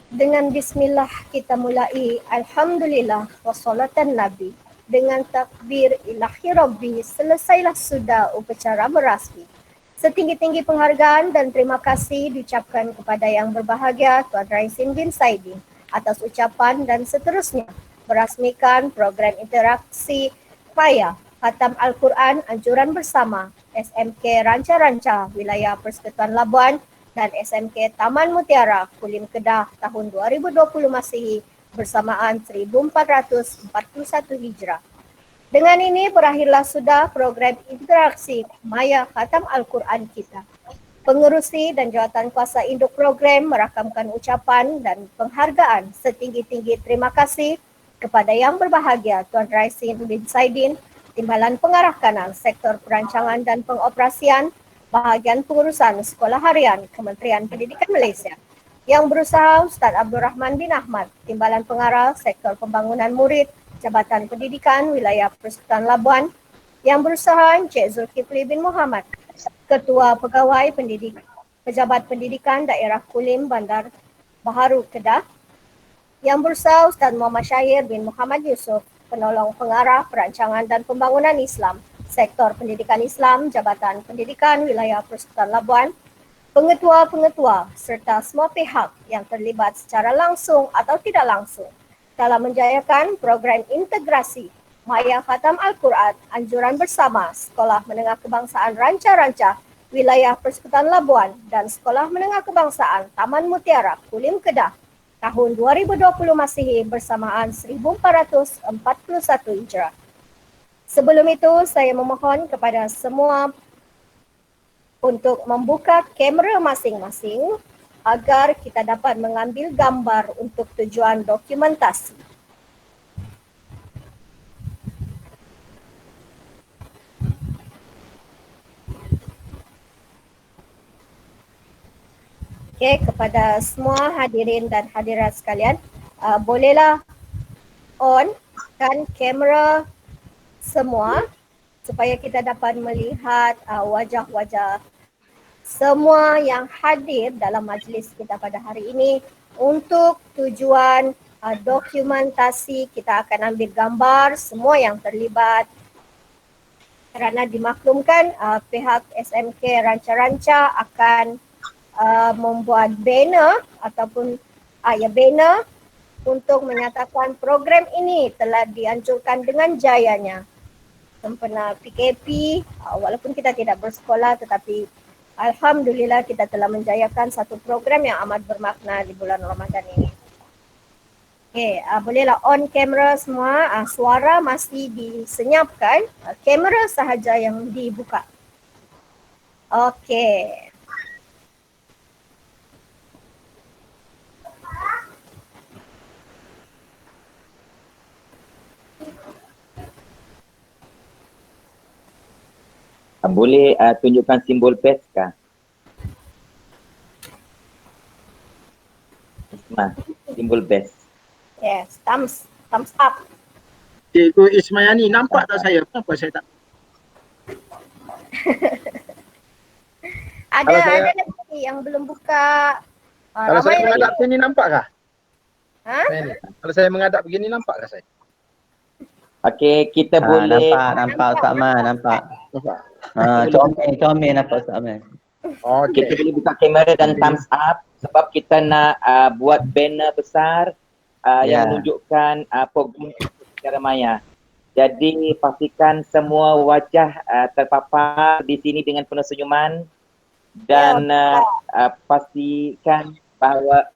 Dengan bismillah kita mulai. Alhamdulillah wassalatan Nabi. Dengan takbir ilahi Rabbi, selesailah sudah upacara merasmi. Setinggi-tinggi penghargaan dan terima kasih diucapkan kepada yang berbahagia Tuan Raisin bin Saidin atas ucapan dan seterusnya merasmikan program interaksi PAYA Khatam Al-Quran Anjuran Bersama SMK Ranca-Ranca Wilayah Persekutuan Labuan dan SMK Taman Mutiara Kulim Kedah tahun 2020 Masihi bersamaan 1441 Hijrah. Dengan ini berakhirlah sudah program interaksi Maya Khatam Al-Quran kita. Pengerusi dan jawatan kuasa induk program merakamkan ucapan dan penghargaan setinggi-tinggi terima kasih kepada yang berbahagia Tuan Raisin bin Saidin, Timbalan Pengarah Kanan Sektor Perancangan dan Pengoperasian Bahagian Pengurusan Sekolah Harian Kementerian Pendidikan Malaysia. Yang berusaha Ustaz Abdul Rahman bin Ahmad, Timbalan Pengarah Sektor Pembangunan Murid Jabatan Pendidikan Wilayah Persekutuan Labuan. Yang berusaha Encik Zulkifli bin Muhammad, Ketua Pegawai Pejabat Pendidikan Daerah Kulim Bandar Baharu Kedah. Yang berusaha Ustaz Muhammad Syahir bin Muhammad Yusof, Penolong Pengarah Perancangan dan Pembangunan Islam Sektor Pendidikan Islam Jabatan Pendidikan Wilayah Persekutuan Labuan. Pengetua-pengetua serta semua pihak yang terlibat secara langsung atau tidak langsung dalam menjayakan program integrasi Maya Khatam Al-Quran Anjuran Bersama Sekolah Menengah Kebangsaan Ranca-Ranca Wilayah Persekutuan Labuan dan Sekolah Menengah Kebangsaan Taman Mutiara Kulim Kedah tahun 2020 Masihi bersamaan 1441 Hijrah. Sebelum itu saya memohon kepada semua untuk membuka kamera masing-masing agar kita dapat mengambil gambar untuk tujuan dokumentasi. Okey, kepada semua hadirin dan hadirat sekalian, bolehlah on kan kamera semua supaya kita dapat melihat wajah-wajah semua yang hadir dalam majlis kita pada hari ini. Untuk tujuan dokumentasi, kita akan ambil gambar semua yang terlibat kerana dimaklumkan pihak SMK Ranca-Ranca akan membuat banner ataupun banner untuk menyatakan program ini telah dianjurkan dengan jayanya sempena PKP. Walaupun kita tidak bersekolah tetapi alhamdulillah kita telah menjayakan satu program yang amat bermakna di bulan Ramadan ini. Okey, bolehlah on kamera semua. Suara masih disenyapkan, kamera sahaja yang dibuka. Okey. Boleh tunjukkan simbol best kah? Isma, simbol best. Yes, thumbs up. Cikgu Ismayani, nampak tak saya? Kenapa saya tak? Ada lagi yang belum buka. Kalau saya menghadap sini nampak kah? Ha? Kalau saya menghadap begini nampak kah saya? Okey, kita boleh Nampak Ustaz Man, nampak. Comel nampak Ustaz Man. Kita boleh buka kamera dan thumbs up sebab kita nak buat banner besar yang menunjukkan program secara maya. Jadi pastikan semua wajah terpapar di sini dengan penuh senyuman dan pastikan bahawa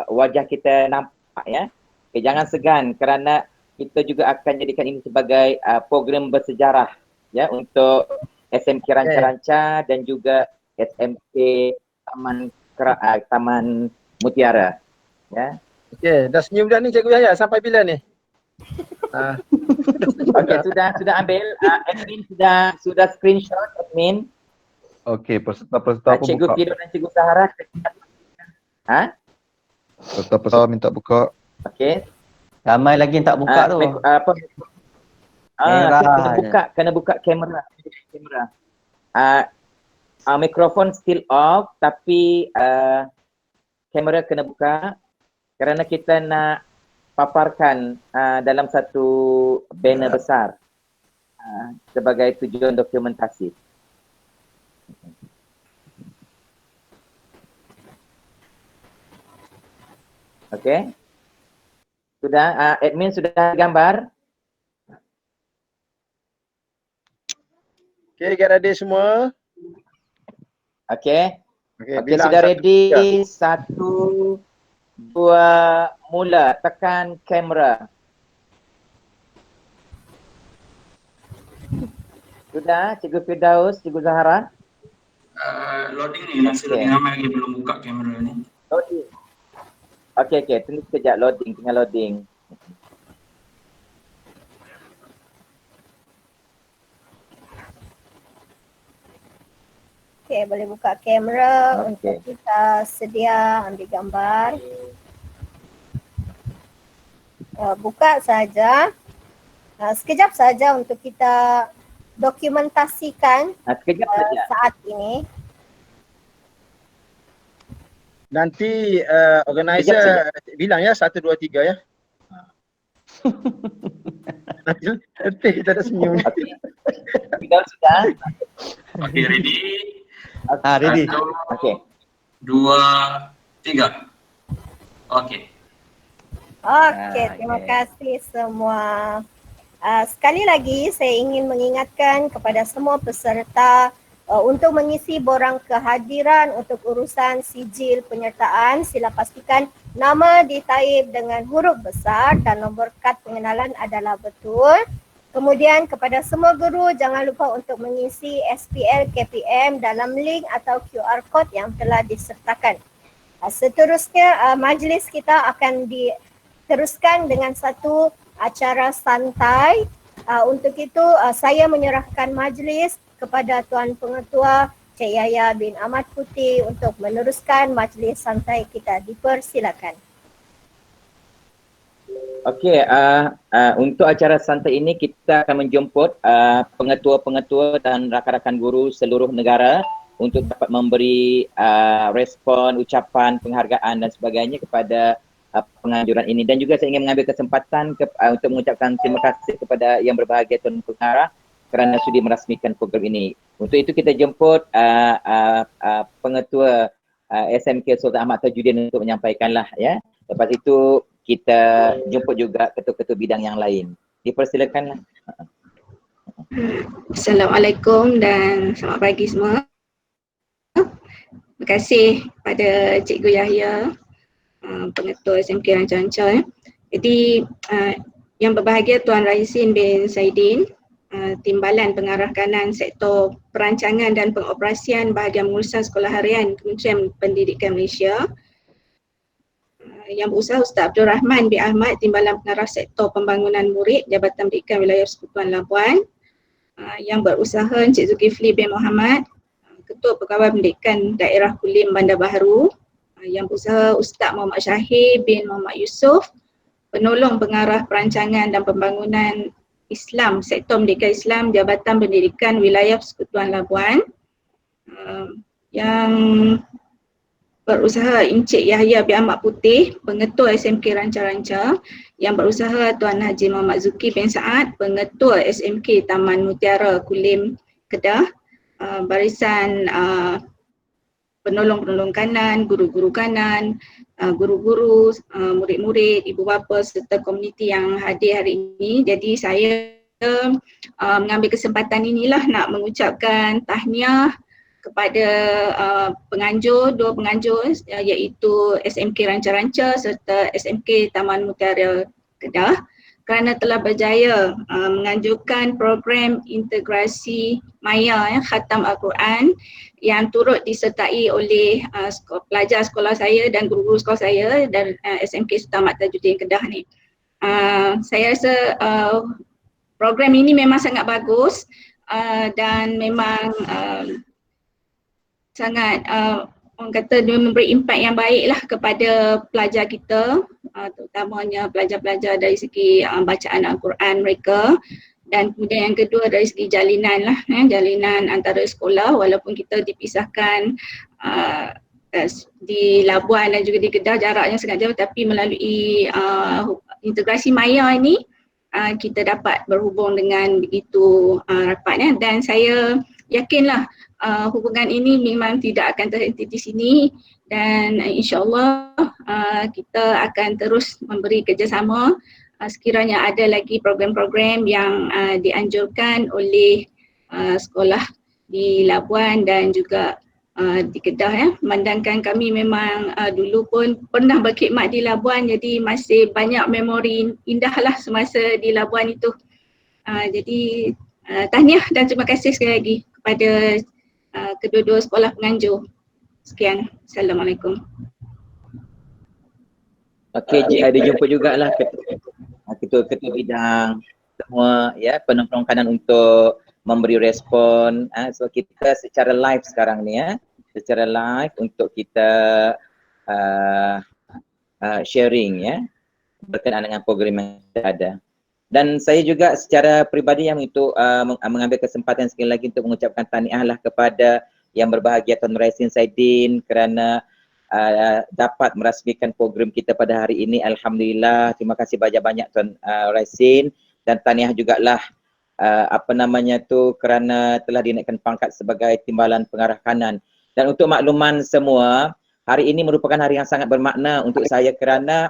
wajah kita nampak ya. Okay, jangan segan kerana kita juga akan jadikan ini sebagai program bersejarah ya untuk SMK Ranca-Ranca dan juga SMK Taman Mutiara ya. Okey, dah senyum dah ni Cikgu Yahya sampai bila ni? Okey, sudah ambil admin sudah screenshot admin. Okey, peserta-peserta pun Cikgu buka. Fido dan Cikgu Sahara. Peserta-peserta minta buka. Okey. Ramai lagi yang tak buka tu. Kena buka kamera. Mikrofon still off tapi kamera kena buka kerana kita nak paparkan dalam satu banner besar sebagai tujuan dokumentasi. Okey. Sudah, admin sudah gambar? Okey, get ready semua. Okey. Okey, Okey, sudah ready. 1, 2, mula. Tekan kamera. Sudah, Cikgu Firdaus, Cikgu Zahara? Loading ni, masih lagi ramai lagi belum buka kamera ni. Loading. Okey, tunggu sekejap loading, tengah loading. Okey, boleh buka kamera untuk kita sedia ambil gambar. Buka saja. Sekejap saja untuk kita dokumentasikan saat ini. Nanti organizer bilang ya 1, 2, 3 ya. Nanti kita ada senyum. Sudah. Okey, ready? Ready. 1, Okey. 2, 3. Okey. Okey, terima kasih semua. Sekali lagi saya ingin mengingatkan kepada semua peserta untuk mengisi borang kehadiran untuk urusan sijil penyertaan, sila pastikan nama ditaip dengan huruf besar dan nombor kad pengenalan adalah betul. Kemudian kepada semua guru jangan lupa untuk mengisi SPL KPM dalam link atau QR code yang telah disertakan. Seterusnya majlis kita akan diteruskan dengan satu acara santai. Untuk itu saya menyerahkan majlis kepada Tuan Pengetua Cik Yahya bin Ahmad Putih untuk meneruskan majlis santai kita. Dipersilakan. Okey, untuk acara santai ini kita akan menjemput pengetua-pengetua dan rakan-rakan guru seluruh negara untuk dapat memberi respon, ucapan, penghargaan dan sebagainya kepada penganjuran ini. Dan juga saya ingin mengambil kesempatan untuk mengucapkan terima kasih kepada yang berbahagia Tuan Pengarah kerana sudi merasmikan program ini. Untuk itu kita jemput pengetua SMK Sultan Ahmad Tajuddin untuk menyampaikanlah ya. Lepas itu kita jemput juga ketua-ketua bidang yang lain. Dipersilakanlah. Assalamualaikum dan selamat pagi semua. Terima kasih pada Cikgu Yahya, pengetua SMK Ranca-Ranca. Jadi yang berbahagia Tuan Raisin bin Saidin, Timbalan Pengarah Kanan Sektor Perancangan dan Pengoperasian Bahagian Pengurusan Sekolah Harian Kementerian Pendidikan Malaysia. Yang berusaha Ustaz Abdul Rahman bin Ahmad, Timbalan Pengarah Sektor Pembangunan Murid Jabatan Pendidikan Wilayah Persekutuan Labuan. Yang berusaha Encik Zulkifli bin Muhammad, Ketua Pegawai Pendidikan Daerah Kulim Bandar Baharu. Yang berusaha Ustaz Muhammad Syahir bin Muhammad Yusof, Penolong Pengarah Perancangan dan Pembangunan Islam Sektor Pendidikan Islam Jabatan Pendidikan Wilayah Persekutuan Labuan. Yang berusaha Encik Yahya bin Ahmad Putih, Pengetua SMK Ranca-Ranca. Yang berusaha Tuan Haji Muhammad Zuki bin Saad, Pengetua SMK Taman Mutiara Kulim Kedah. Barisan penolong-penolong kanan, guru-guru kanan, guru-guru, murid-murid, ibu bapa serta komuniti yang hadir hari ini. Jadi saya mengambil kesempatan inilah nak mengucapkan tahniah kepada dua penganjur iaitu SMK Ranca-Ranca serta SMK Taman Mutiara Kedah kerana telah berjaya menganjurkan program integrasi Maya Khatam Al-Quran yang turut disertai oleh pelajar sekolah saya dan guru-guru sekolah saya dan SMK Sultan Mat Tajuddin Kedah ni. Saya rasa program ini memang sangat bagus dan memang sangat orang kata dia memberi impak yang baiklah kepada pelajar kita, terutamanya pelajar-pelajar dari segi bacaan Al-Quran mereka, dan kemudian yang kedua dari segi jalinan lah, jalinan antara sekolah walaupun kita dipisahkan di Labuan dan juga di Kedah jaraknya sangat jauh, tapi melalui integrasi Maya ini kita dapat berhubung dengan begitu rapatnya, dan saya yakinlah hubungan ini memang tidak akan terhenti di sini dan insyaAllah kita akan terus memberi kerjasama sekiranya ada lagi program-program yang dianjurkan oleh sekolah di Labuan dan juga di Kedah ya. Memandangkan kami memang dulu pun pernah berkhidmat di Labuan, jadi masih banyak memori indah lah semasa di Labuan itu. Jadi tahniah dan terima kasih sekali lagi kepada kedua-dua sekolah penganjur. Sekian. Assalamualaikum. Okey, dijumpa jugalah ketua-ketua bidang semua ya, penolong kanan untuk memberi respon. So kita secara live sekarang ni ya, secara live untuk kita sharing ya berkenaan dengan program yang ada. Dan saya juga secara peribadi yang itu mengambil kesempatan sekali lagi untuk mengucapkan tahniahlah kepada yang berbahagia Tuan Raisin Saidin kerana dapat merasmikan program kita pada hari ini. Alhamdulillah, terima kasih banyak-banyak Tuan Raisin, dan tahniah jugalah kerana telah dinaikkan pangkat sebagai Timbalan Pengarah Kanan. Dan untuk makluman semua, hari ini merupakan hari yang sangat bermakna untuk saya kerana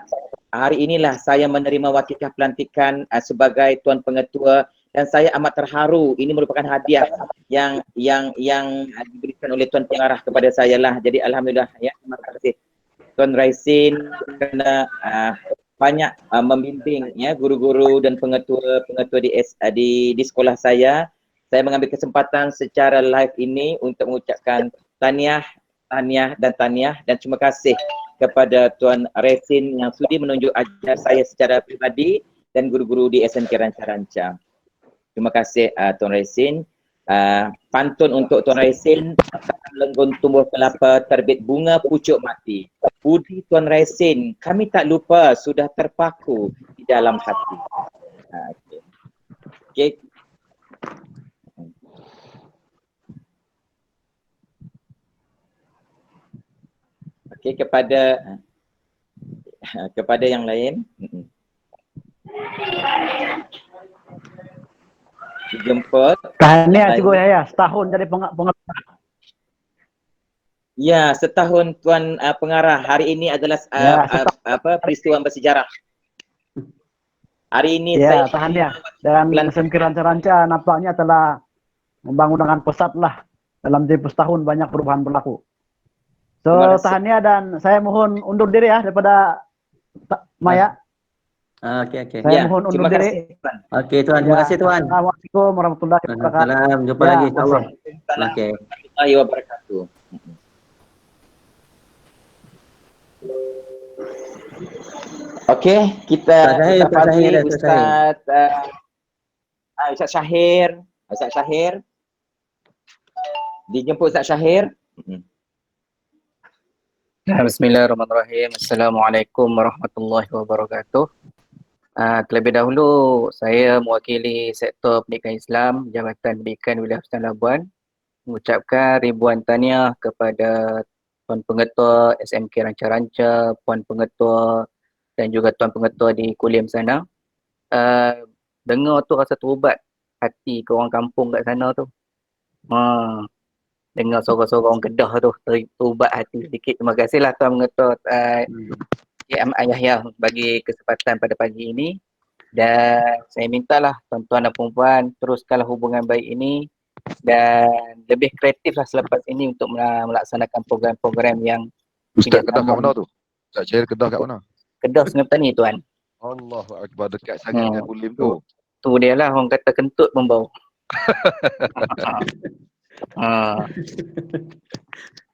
hari inilah saya menerima wakikah pelantikan sebagai Tuan Pengetua, dan saya amat terharu. Ini merupakan hadiah yang diberikan oleh Tuan Pengarah kepada saya lah. Jadi alhamdulillah ya, terima kasih Tuan Raisin kerana banyak membimbing ya guru-guru dan pengetua di sekolah saya. Saya mengambil kesempatan secara live ini untuk mengucapkan tahniah dan terima kasih kepada Tuan Raisin yang sudi menunjuk ajar saya secara pribadi dan guru-guru di SMK Ranca-Ranca. Terima kasih Tuan Raisin. Pantun untuk Tuan Raisin, lenggun tumbuh kelapa terbit bunga pucuk mati. Budi Tuan Raisin, kami tak lupa sudah terpaku di dalam hati. Okey. Okey, kepada yang lain. Dijemput. Tahniah Cikgu Yahya, setahun jadi pengarah. Ya, setahun Tuan Pengarah. Hari ini adalah peristiwa bersejarah. Hari ini ya, tahniah. Dan SMK Ranca-Ranca nampaknya telah membangun dengan pesat lah. Dalam tempoh setahun banyak perubahan berlaku. So, tahniah dan saya mohon undur diri ya daripada Maya. Okey. Saya mohon undur diri. Okey Tuan, terima kasih Tuan. Assalamualaikum warahmatullahi wabarakatuh. Salam, jumpa lagi insya-Allah. Okey. Warahmatullahi wabarakatuh. Okey, kita panggil Ustaz Syahir. Ustaz Syahir. Dijemput Ustaz Syahir. Bismillahirrahmanirrahim. Assalamualaikum warahmatullahi wabarakatuh. Terlebih dahulu saya mewakili Sektor Pendidikan Islam Jabatan Pendidikan Wilayah Sultan Labuan mengucapkan ribuan tahniah kepada Tuan Pengetua SMK Ranca-Ranca, Puan Pengetua dan juga Tuan Pengetua di Kulim sana. Dengar tu rasa terubat hati ke orang kampung kat sana tu. dengar suara-suara orang Kedah tu, terubat hati sedikit. Terima kasihlah Tuan Mengetua Cik Ahmad Yahya bagi kesempatan pada pagi ini. Dan saya mintalah tuan-tuan dan puan-puan teruskanlah hubungan baik ini dan lebih kreatiflah selepas ini untuk melaksanakan program-program yang Ustaz Kedah kat mana tu? Ustaz Syahir Kedah kat mana? Kedah Sungai Petani tuan. Allahu Akbar, dekat sangat dengan Bulim tu. Tu dia lah orang kata kentut pun bau.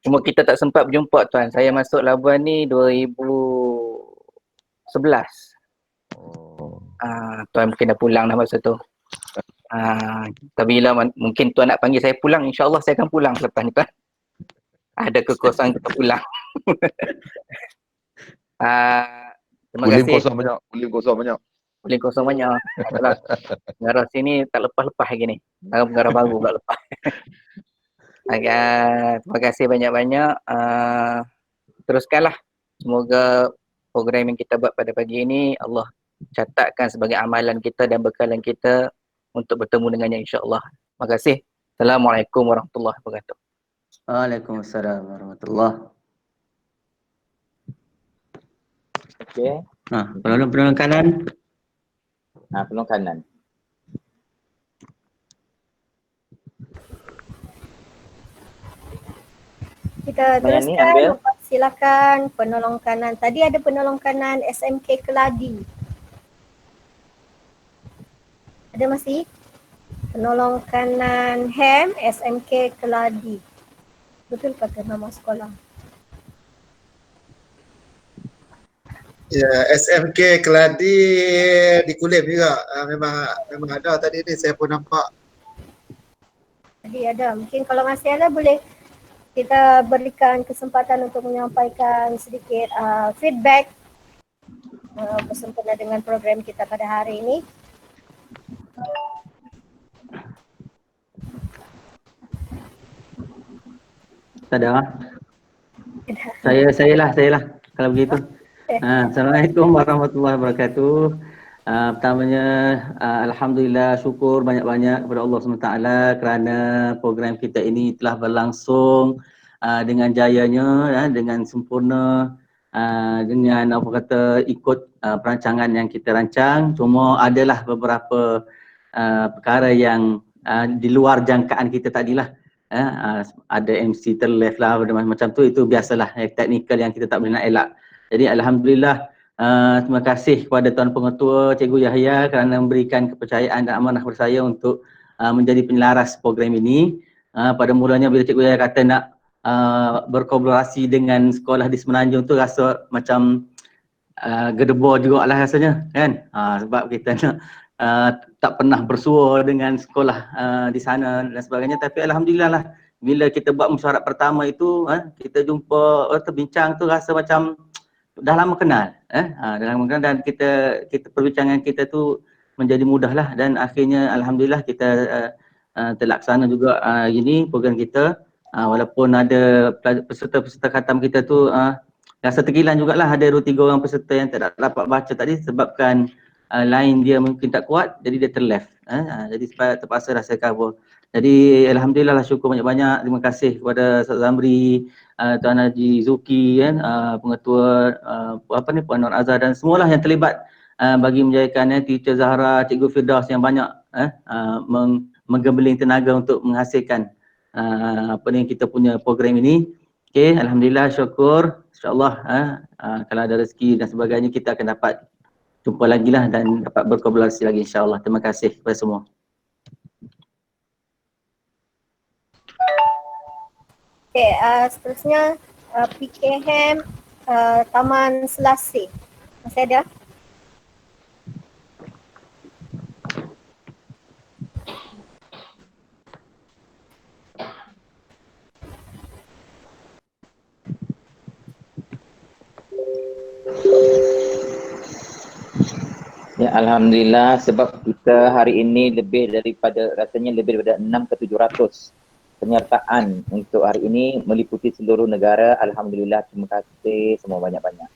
Cuma kita tak sempat berjumpa tuan. Saya masuk Labuan ni 2011. Tuan mungkin dah pulang dah masa tu. Tapi bila mungkin tuan nak panggil saya pulang, insyaAllah saya akan pulang selepas ni tuan. Ada kekosongan kita pulang. Terima kasih. Bulim kosong banyak. Bulim kosong banyak. Pengarah sini tak lepas-lepas lagi ni. Pengarah baru pula lepas. Terima kasih banyak-banyak. Teruskanlah. Semoga program yang kita buat pada pagi ini Allah catatkan sebagai amalan kita dan bekalan kita untuk bertemu dengannya insya-Allah. Terima kasih. Assalamualaikum warahmatullahi wabarakatuh. Waalaikumsalam warahmatullahi. Okey. Penolong kanan. Penolong kanan. Kita teruskan, silakan penolong kanan. Tadi ada penolong kanan SMK Keladi. Ada masih? Penolong kanan HEM SMK Keladi. Betul kata nama sekolah? Ya, SMK Keladi di Kulim juga. Memang ada tadi ni, saya pun nampak. Tadi ada. Mungkin kalau masih ada boleh kita berikan kesempatan untuk menyampaikan sedikit feedback bersempena dengan program kita pada hari ini. Tak ada. Saya lah kalau begitu. Assalamualaikum warahmatullahi wabarakatuh. Pertamanya alhamdulillah, syukur banyak-banyak kepada Allah SWT kerana program kita ini telah berlangsung dengan jayanya, dengan sempurna, dengan ikut perancangan yang kita rancang. Cuma adalah beberapa perkara yang di luar jangkaan kita tadilah. Ada MC terleft lah macam tu, itu biasalah teknikal yang kita tak boleh nak elak. Jadi alhamdulillah, terima kasih kepada Tuan Pengetua Cikgu Yahya kerana memberikan kepercayaan dan amanah kepada saya untuk menjadi penyelaras program ini. Pada mulanya bila Cikgu Yahya kata nak berkolaborasi dengan sekolah di Semenanjung tu, rasa macam gedebor juga lah rasanya kan. Sebab kita nak tak pernah bersua dengan sekolah di sana dan sebagainya. Tapi alhamdulillah lah, bila kita buat mesyuarat pertama itu, kita jumpa, terbincang tu rasa macam dah lama kenal, dah lama kenal, dan kita perbincangan kita tu menjadi mudah lah, dan akhirnya alhamdulillah kita terlaksana juga ini program kita. Walaupun ada peserta-peserta khatam kita tu rasa terkilan jugalah, ada 2-3 orang peserta yang tak dapat baca tadi sebabkan line dia mungkin tak kuat, jadi dia terleft. Jadi terpaksa rasa cover. Jadi alhamdulillah lah, syukur banyak-banyak. Terima kasih kepada Ustaz Zamri, Tuan Haji Zuki, Pengetua Puan Nur Azhar dan semualah yang terlibat bagi menjayakan, Teacher Zahra, Cikgu Firdaus yang banyak menggembeling tenaga untuk menghasilkan kita punya program ini. Okey, alhamdulillah, syukur. InsyaAllah kalau ada rezeki dan sebagainya kita akan dapat jumpa lagi lah dan dapat berkolaborasi lagi insyaAllah. Terima kasih kepada semua. Okay, seterusnya PKM Taman Selasih. Masih ada? Ya, alhamdulillah, sebab kita hari ini rasanya lebih daripada 6 ke 700 penyertaan untuk hari ini meliputi seluruh negara. Alhamdulillah, terima kasih semua banyak-banyak.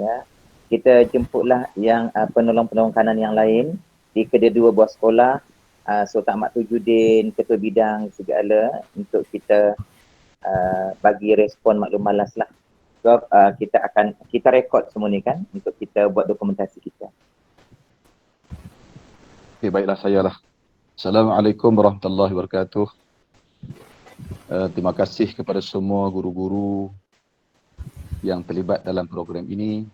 Ya, kita jemputlah yang penolong-penolong kanan yang lain di kedua-dua buah sekolah Sultan Ahmad Tajuddin, Ketua Bidang segala untuk kita bagi respon maklum malas lah. So kita rekod semua ni kan untuk kita buat dokumentasi kita. Okay, baiklah saya lah. Assalamualaikum warahmatullahi wabarakatuh. Terima kasih kepada semua guru-guru yang terlibat dalam program ini,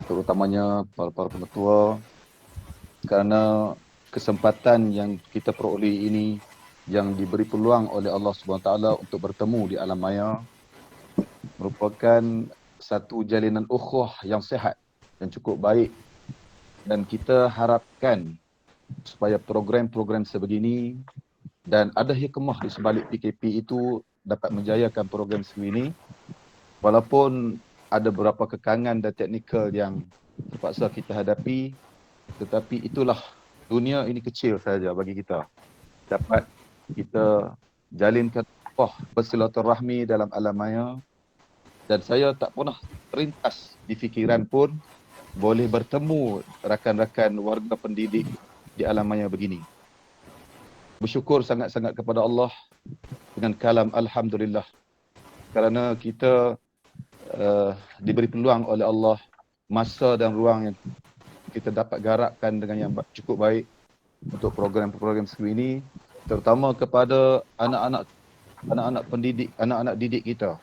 terutamanya para pengetua, kerana kesempatan yang kita peroleh ini yang diberi peluang oleh Allah SWT untuk bertemu di alam maya merupakan satu jalinan ukhuwah yang sihat dan cukup baik, dan kita harapkan supaya program-program sebegini dan ada hikmah di sebalik PKP itu dapat menjayakan program sebegini. Walaupun ada beberapa kekangan dan teknikal yang terpaksa kita hadapi, tetapi itulah dunia ini kecil saja bagi kita. Dapat kita jalinkan bersilaturahmi dalam alam maya, dan saya tak pernah terlintas di fikiran pun boleh bertemu rakan-rakan warga pendidik di alam maya begini. Bersyukur sangat-sangat kepada Allah dengan kalam Alhamdulillah, kerana kita diberi peluang oleh Allah masa dan ruang yang kita dapat garapkan dengan yang cukup baik untuk program-program seperti ini, terutama kepada anak-anak pendidik, anak-anak didik kita,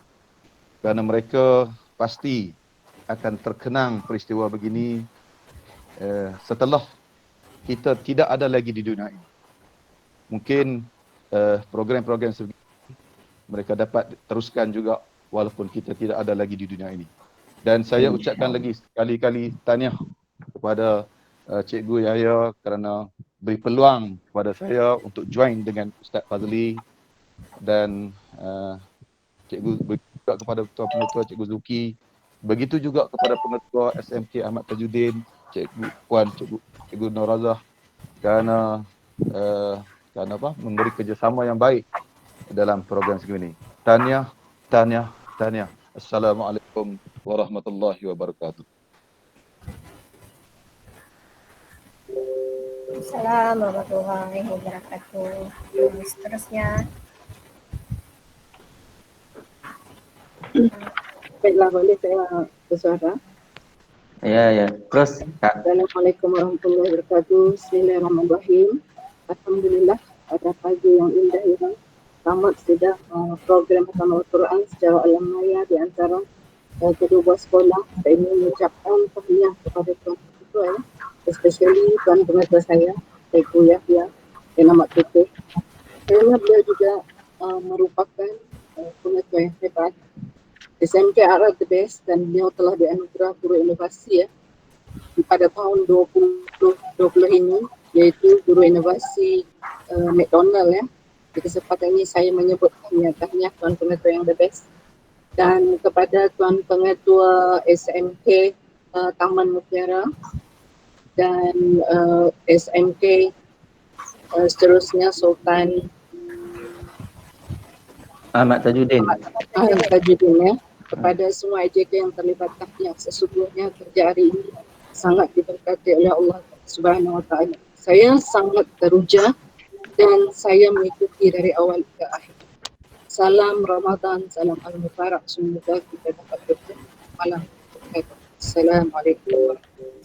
kerana mereka pasti akan terkenang peristiwa begini setelah kita tidak ada lagi di dunia ini. Mungkin program-program seperti ini mereka dapat teruskan juga walaupun kita tidak ada lagi di dunia ini. Dan saya ucapkan lagi sekali-kali tahniah kepada Cikgu Yahya kerana beri peluang kepada saya untuk join dengan Ustaz Fazli, dan Cikgu juga kepada Ketua Pengetua Cikgu Zuki, begitu juga kepada Pengetua SMK Ahmad Tajuddin, Cikgu Puan Cikgu Norazah, kerana memberi kerjasama yang baik dalam program segini. Tahniah. Assalamualaikum warahmatullahi wabarakatuh. Assalamualaikum warahmatullahi wabarakatuh. Seterusnya. Baiklah, boleh saya bersuara? Ya. Terus, Kak. Assalamualaikum warahmatullahi wabarakatuh. Bismillahirrahmanirrahim. Alhamdulillah, pada pagi yang indah ini tamat sudah program Khatamul Quran secara alam maya di antara kedua buah sekolah. Saya ingin mengucapkan tahniah kepada tuan ketua, especially tuan pengetua saya, Cikgu Yahya dan Ahmad Putih. Kerana beliau juga merupakan pengetua yang hebat. SMK are the best, dan beliau telah dianugerah guru inovasi pada tahun 2020 ini, iaitu guru inovasi McDonald . Di kesempatan ini saya menyebut tahniah tuan pengetua yang the best, dan kepada tuan pengetua SMK Taman Mutiara dan SMK seterusnya Sultan Ahmad Tajuddin kepada semua AJK yang terlibat tahniah. Sesungguhnya kerja hari ini sangat diberkati oleh Allah Subhanahu Wa Taala. Saya sangat teruja dan saya mengikuti dari awal ke akhir. Salam Ramadan, salam Al-Mubarak. Semoga kita dapat bertemu malam. Assalamualaikum warahmatullahi wabarakatuh.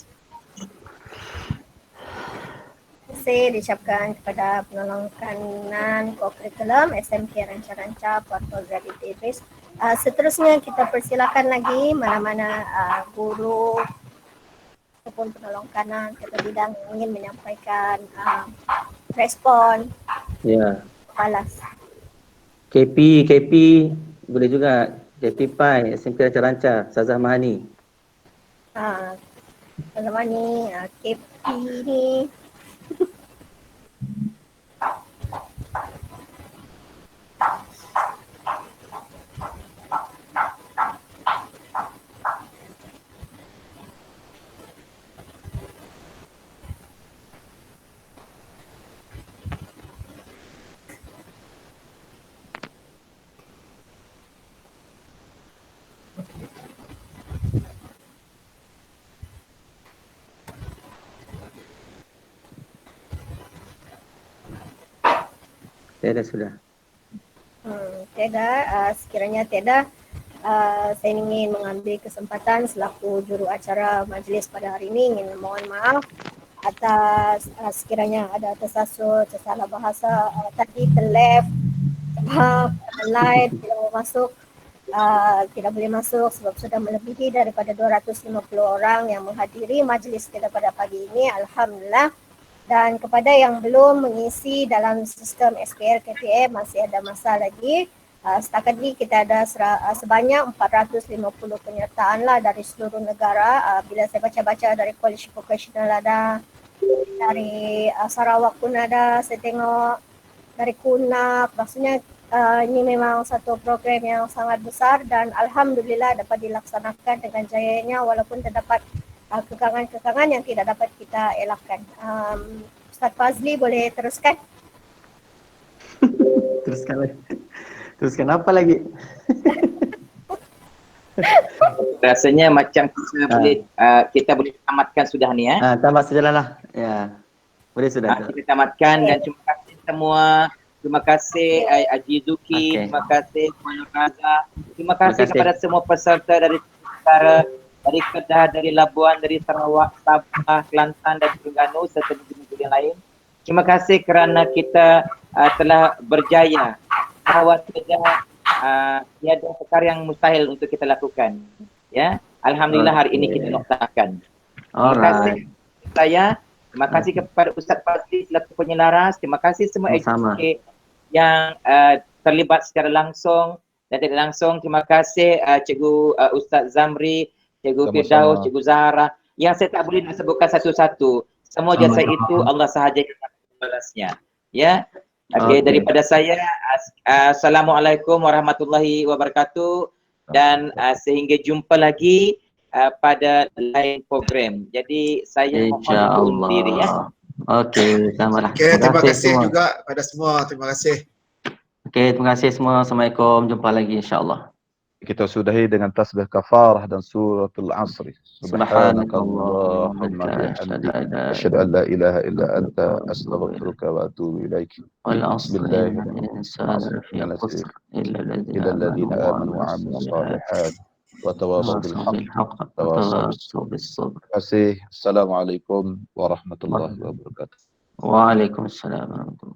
Terima kasih diucapkan kepada penolong kanan co-curriculum SMK Ranca-Ranca Puerto Gadit Idris. Seterusnya kita persilakan lagi mana-mana guru ataupun penolong kanan ketua bidang ingin menyampaikan respon. Ya. Balas. KP boleh juga. KP Pai, SMK Ranca-Ranca, Sazah Mahani. Sazah Mahani, KP ni. Tiada sudah. Tiada, sekiranya tiada, saya ingin mengambil kesempatan selaku juru acara majlis pada hari ini ingin mohon maaf atas sekiranya ada tersasul, tersalah bahasa tadi terleft sebab live tidak mau masuk, tidak boleh masuk sebab sudah melebihi daripada 250 orang yang menghadiri majlis kita pada pagi ini. Alhamdulillah. Dan kepada yang belum mengisi dalam sistem SPR KTM masih ada masa lagi. Setakat ini kita ada sebanyak 450 penyertaan lah dari seluruh negara. Bila saya baca-baca dari College Vocational ada, dari Sarawak pun ada, saya tengok dari KUNAP. Maksudnya ini memang satu program yang sangat besar dan Alhamdulillah dapat dilaksanakan dengan jayanya walaupun terdapat kekangan-kekangan yang tidak dapat kita elakkan. Ustaz Fazli boleh teruskan? Teruskan apa lagi? Rasanya macam kita boleh tamatkan sudah ni ya. Tamat sajalah lah. Ya. Boleh sudah. Kita tamatkan dan terima kasih semua. Terima kasih Haji Zuki, terima kasih Puan Raza, terima kasih kepada semua peserta dari negara, dari Kedah, dari Labuan, dari Sarawak, Sabah, Kelantan dan Terengganu serta negeri-negeri yang lain. Terima kasih kerana kita telah berjaya. Bahawa tiada perkara yang mustahil untuk kita lakukan. Ya, Alhamdulillah hari ini kita noktakan. Terima kasih saya. Terima kasih kepada Ustaz Fazli selaku penyelaras. Terima kasih semua AJK yang terlibat secara langsung dan tidak langsung. Terima kasih Cikgu Ustaz Zamri, Cikgu Firdaus, Cikgu Zahra yang saya tak boleh nak sebutkan satu-satu. Semua jasa itu Allah sahaja yang akan membalasnya. Ya. Okey, daripada saya Assalamualaikum warahmatullahi wabarakatuh dan sehingga jumpa lagi pada lain program. Jadi saya mohon undur diri ya. Okey, samalah. Okey, terima kasih juga pada semua. Terima kasih. Okey, terima kasih semua. Assalamualaikum. Jumpa lagi insya-Allah. Kita sudahi dengan tasbih kafarah dan suratul asri. Subhanakallahumma bihamdika asyhadu an la ilaha illa anta astaghfiruka wa atubu ilaik. Bismillahirrahmanirrahim. Illa alladziina aamanu wa 'amilus shalihaat wa tawassaw bil haqq wa tawassaw bis sabr. Assalamualaikum warahmatullahi wabarakatuh. Waalaikumsalam warahmatullahi wabarakatuh.